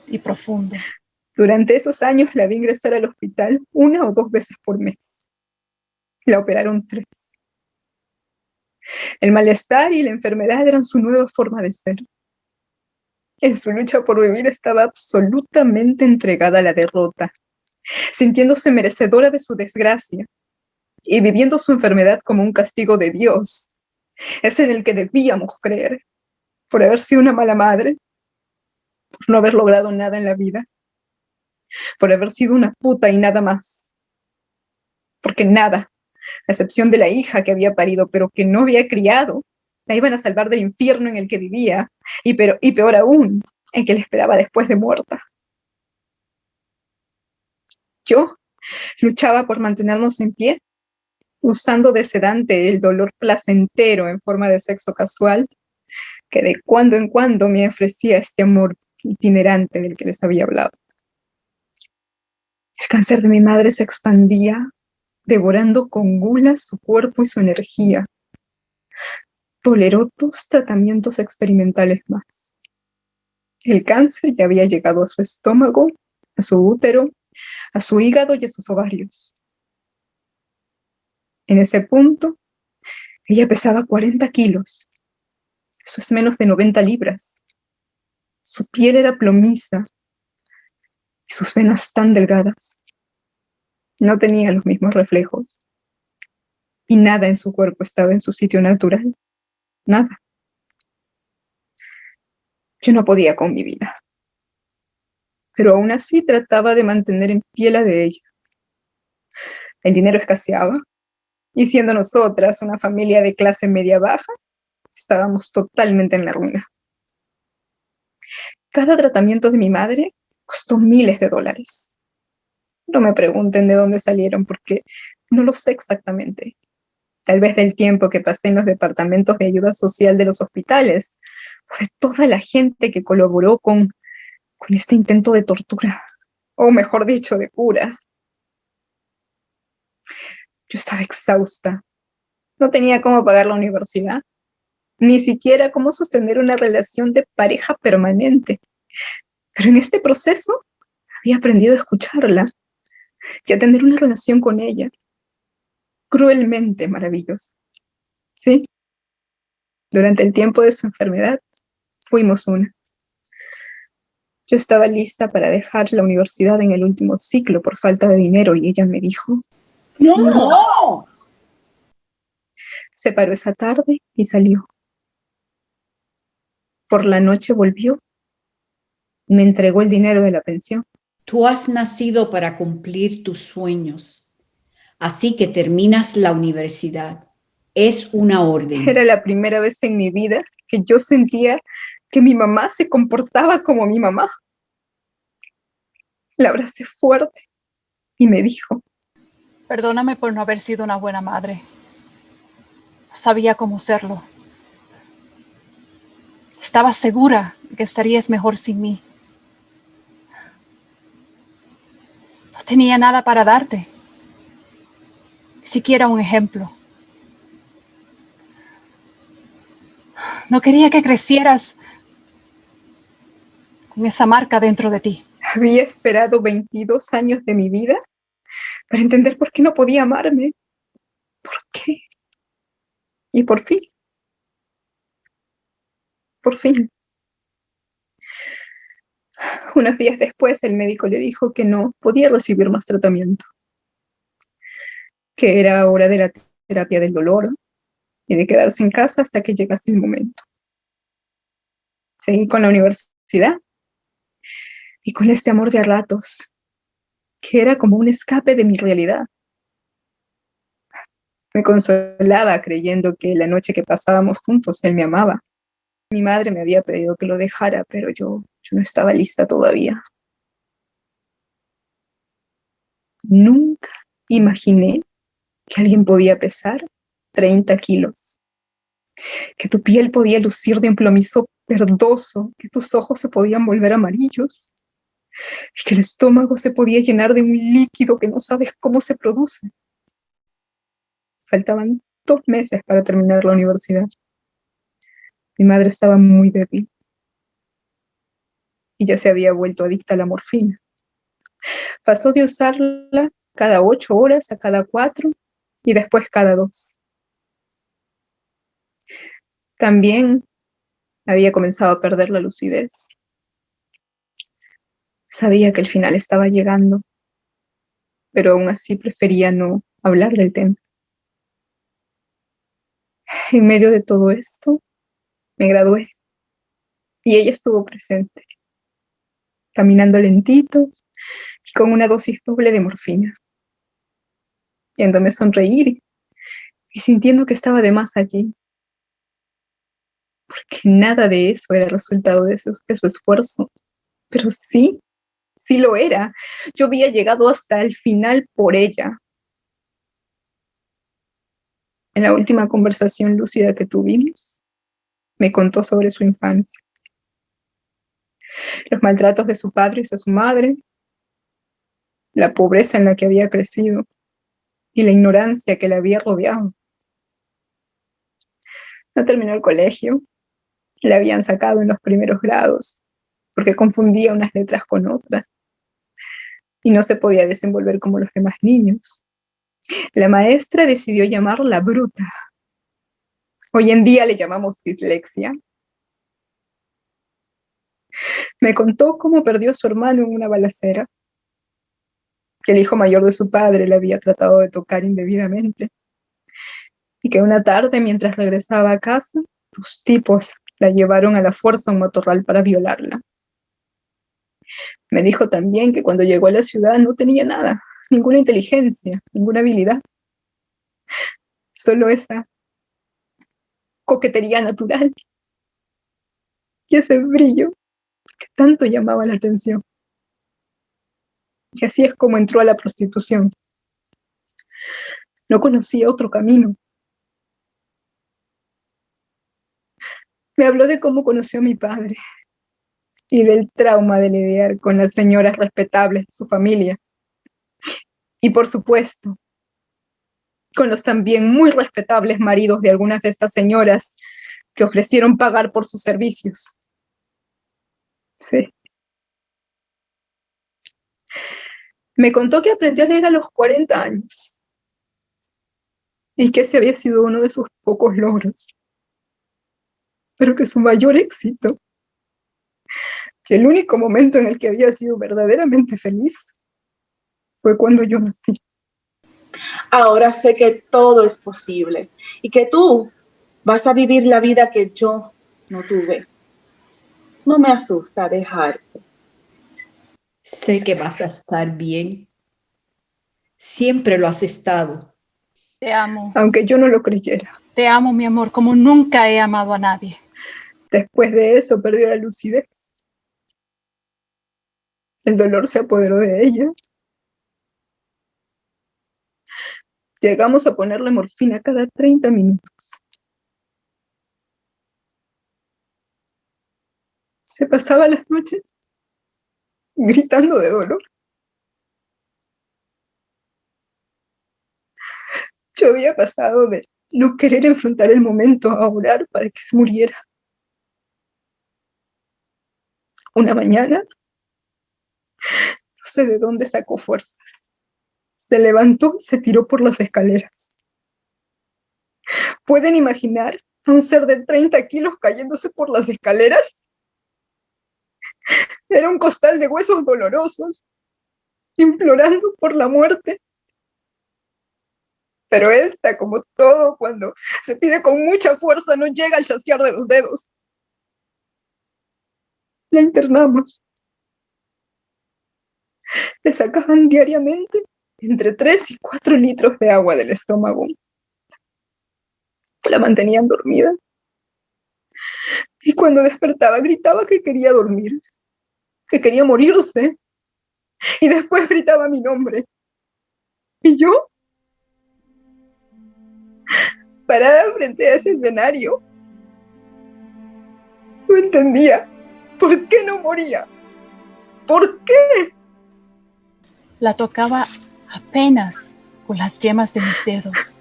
y profundo. Durante esos años la vi ingresar al hospital 1 o 2 veces por mes. La operaron 3. El malestar y la enfermedad eran su nueva forma de ser. En su lucha por vivir estaba absolutamente entregada a la derrota, sintiéndose merecedora de su desgracia y viviendo su enfermedad como un castigo de Dios. Es en el que debíamos creer, por haber sido una mala madre, por no haber logrado nada en la vida, por haber sido una puta y nada más. Porque nada, a excepción de la hija que había parido pero que no había criado, la iban a salvar del infierno en el que vivía, y peor aún, en que le esperaba después de muerta. Yo luchaba por mantenernos en pie, usando de sedante el dolor placentero en forma de sexo casual, que de cuando en cuando me ofrecía este amor itinerante del que les había hablado. El cáncer de mi madre se expandía, devorando con gula su cuerpo y su energía. Toleró 2 tratamientos experimentales más. El cáncer ya había llegado a su estómago, a su útero, a su hígado y a sus ovarios. En ese punto, ella pesaba 40 kilos. Eso es menos de 90 libras. Su piel era plomiza y sus venas tan delgadas. No tenía los mismos reflejos. Y nada en su cuerpo estaba en su sitio natural. Nada. Yo no podía con mi vida. Pero aún así trataba de mantener en pie la de ella. El dinero escaseaba, y siendo nosotras una familia de clase media-baja, estábamos totalmente en la ruina. Cada tratamiento de mi madre costó miles de dólares. No me pregunten de dónde salieron, porque no lo sé exactamente. Tal vez del tiempo que pasé en los departamentos de ayuda social de los hospitales, o de toda la gente que colaboró con con este intento de tortura, o mejor dicho, de cura. Yo estaba exhausta. No tenía cómo pagar la universidad, ni siquiera cómo sostener una relación de pareja permanente. Pero en este proceso había aprendido a escucharla y a tener una relación con ella, cruelmente maravillosa. Sí, durante el tiempo de su enfermedad, fuimos una. Yo estaba lista para dejar la universidad en el último ciclo por falta de dinero y ella me dijo, ¡No! se paró esa tarde y salió. Por la noche volvió, me entregó el dinero de la pensión. Tú has nacido para cumplir tus sueños, así que terminas la universidad. Es una orden. Era la primera vez en mi vida que yo sentía que mi mamá se comportaba como mi mamá. La abracé fuerte y me dijo, Perdóname por no haber sido una buena madre. No sabía cómo serlo. Estaba segura de que estarías mejor sin mí. No tenía nada para darte. Ni siquiera un ejemplo. No quería que crecieras con esa marca dentro de ti. había esperado 22 años de mi vida para entender por qué no podía amarme. ¿Por qué? Y por fin, unos días después el médico le dijo que no podía recibir más tratamiento, que era hora de la terapia del dolor y de quedarse en casa hasta que llegase el momento. Seguí con la universidad y con este amor de a ratos, que era como un escape de mi realidad. Me consolaba creyendo que la noche que pasábamos juntos él me amaba. Mi madre me había pedido que lo dejara, pero yo no estaba lista todavía. Nunca imaginé que alguien podía pesar 30 kilos, que tu piel podía lucir de un plomizo verdoso, que tus ojos se podían volver amarillos, y que el estómago se podía llenar de un líquido que no sabes cómo se produce. Faltaban 2 meses para terminar la universidad. Mi madre estaba muy débil y ya se había vuelto adicta a la morfina. Pasó de usarla cada 8 horas a cada 4 y después cada 2. También había comenzado a perder la lucidez. Sabía que el final estaba llegando, pero aún así prefería no hablar del tema. En medio de todo esto, me gradué y ella estuvo presente, caminando lentito y con una dosis doble de morfina, viéndome sonreír y sintiendo que estaba de más allí, porque nada de eso era resultado de su esfuerzo, pero sí lo era. Yo había llegado hasta el final por ella. En la última conversación lúcida que tuvimos, me contó sobre su infancia, los maltratos de su padre y de su madre, la pobreza en la que había crecido y la ignorancia que la había rodeado. No terminó el colegio, la habían sacado en los primeros grados porque confundía unas letras con otras y no se podía desenvolver como los demás niños. La maestra decidió llamarla bruta. Hoy en día le llamamos dislexia. Me contó cómo perdió a su hermano en una balacera, que el hijo mayor de su padre le había tratado de tocar indebidamente y que una tarde, mientras regresaba a casa, los tipos la llevaron a la fuerza a un matorral para violarla. Me dijo también que cuando llegó a la ciudad no tenía nada, ninguna inteligencia, ninguna habilidad, solo esa coquetería natural y ese brillo que tanto llamaba la atención. Y así es como entró a la prostitución. No conocía otro camino. Me habló de cómo conoció a mi padre, y del trauma de lidiar con las señoras respetables de su familia. Y por supuesto, con los también muy respetables maridos de algunas de estas señoras que ofrecieron pagar por sus servicios. Sí. Me contó que aprendió a leer a los 40 años y que ese había sido uno de sus pocos logros, pero que su mayor éxito, que el único momento en el que había sido verdaderamente feliz, fue cuando yo nací. Ahora sé que todo es posible y que tú vas a vivir la vida que yo no tuve. No me asusta dejarte. Sé que vas a estar bien. Siempre lo has estado. Te amo. Aunque yo no lo creyera. Te amo, mi amor, como nunca he amado a nadie. Después de eso perdió la lucidez. El dolor se apoderó de ella. Llegamos a ponerle morfina cada 30 minutos. Se pasaba las noches gritando de dolor. Yo había pasado de no querer enfrentar el momento a orar para que se muriera. Una mañana, no sé de dónde sacó fuerzas. Se levantó y se tiró por las escaleras. ¿Pueden imaginar a un ser de 30 kilos cayéndose por las escaleras? Era un costal de huesos dolorosos, implorando por la muerte. Pero esta, como todo, cuando se pide con mucha fuerza, no llega al chasquear de los dedos. La internamos. Le sacaban diariamente entre 3 y 4 litros de agua del estómago. La mantenían dormida. Y cuando despertaba gritaba que quería dormir, que quería morirse. Y después gritaba mi nombre. Y yo, parada frente a ese escenario, no entendía por qué no moría. ¿Por qué? La tocaba apenas con las yemas de mis dedos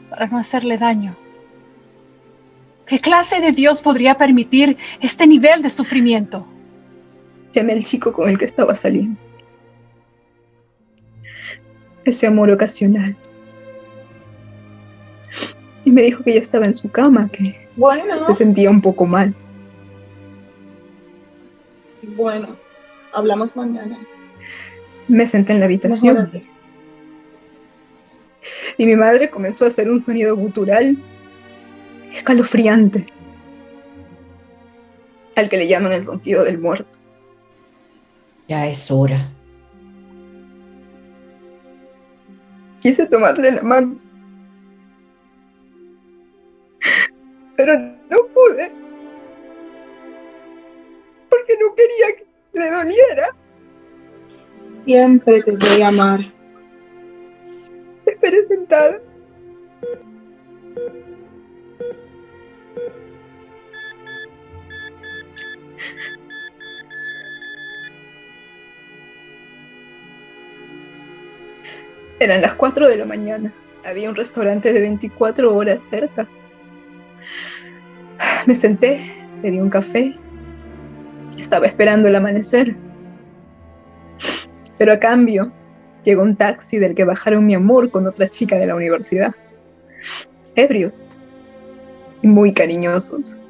para no hacerle daño. ¿Qué clase de Dios podría permitir este nivel de sufrimiento? Llamé al chico con el que estaba saliendo. Ese amor ocasional. Y me dijo que ya estaba en su cama, que se sentía un poco mal. Bueno, hablamos mañana. Me senté en la habitación. Mejórate. Y mi madre comenzó a hacer un sonido gutural escalofriante, al que le llaman el ronquido del muerto. Ya es hora. Quise tomarle la mano, pero no pude, porque no quería que le doliera. Siempre te voy a amar. Esperé sentada. Eran las 4 de la mañana. Había un restaurante de 24 horas cerca. Me senté, pedí un café. Estaba esperando el amanecer. Pero a cambio, llegó un taxi del que bajaron mi amor con otra chica de la universidad. Ebrios y muy cariñosos.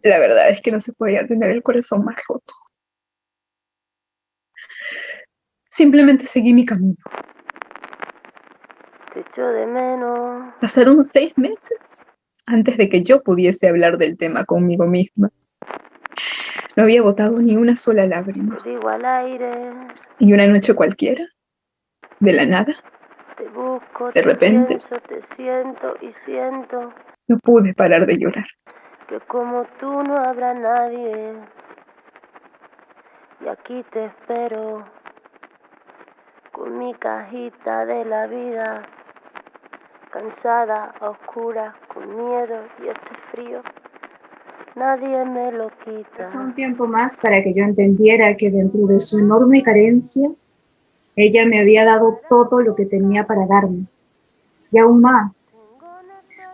La verdad es que no se podía tener el corazón más roto. Simplemente seguí mi camino. Te echo de menos. Pasaron 6 meses antes de que yo pudiese hablar del tema conmigo misma. No había botado ni una sola lágrima. Te digo al aire. Y una noche cualquiera, de la nada, Te busco, de te repente, pienso, te siento y siento no pude parar de llorar. que como tú no habrá nadie. Y aquí te espero con mi cajita de la vida, cansada, oscura, con miedo y este frío. nadie me lo quita. Pasó un tiempo más para que yo entendiera que dentro de su enorme carencia, ella me había dado todo lo que tenía para darme, y aún más,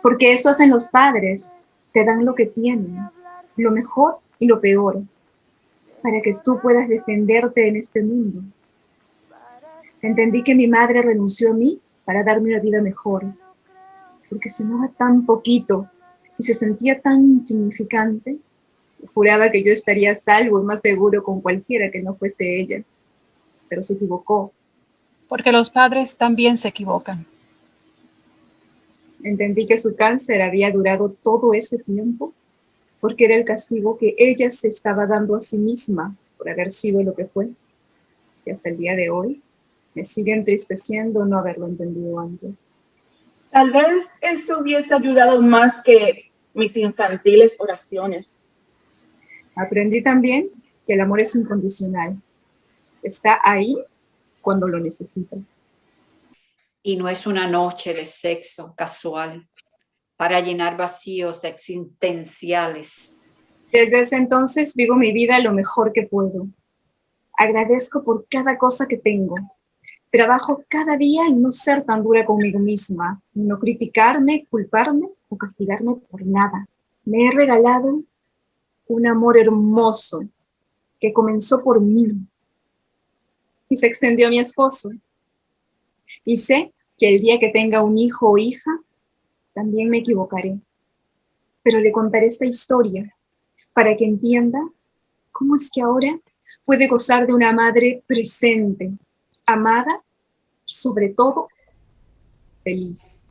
porque eso hacen los padres, te dan lo que tienen, lo mejor y lo peor, para que tú puedas defenderte en este mundo. Entendí que mi madre renunció a mí para darme una vida mejor, porque se amaba tan poquito y se sentía tan insignificante. Juraba que yo estaría a salvo y más seguro con cualquiera que no fuese ella, pero se equivocó. Porque los padres también se equivocan. Entendí que su cáncer había durado todo ese tiempo porque era el castigo que ella se estaba dando a sí misma por haber sido lo que fue. Y hasta el día de hoy me sigue entristeciendo no haberlo entendido antes. Tal vez eso hubiese ayudado más que mis infantiles oraciones. Aprendí también que el amor es incondicional. Está ahí cuando lo necesitas. Y no es una noche de sexo casual para llenar vacíos existenciales. Desde ese entonces vivo mi vida lo mejor que puedo. Agradezco por cada cosa que tengo. Trabajo cada día en no ser tan dura conmigo misma, en no criticarme, culparme o castigarme por nada. Me he regalado un amor hermoso que comenzó por mí y se extendió a mi esposo. Y sé que el día que tenga un hijo o hija, también me equivocaré. Pero le contaré esta historia para que entienda cómo es que ahora puede gozar de una madre presente, amada y sobre todo feliz.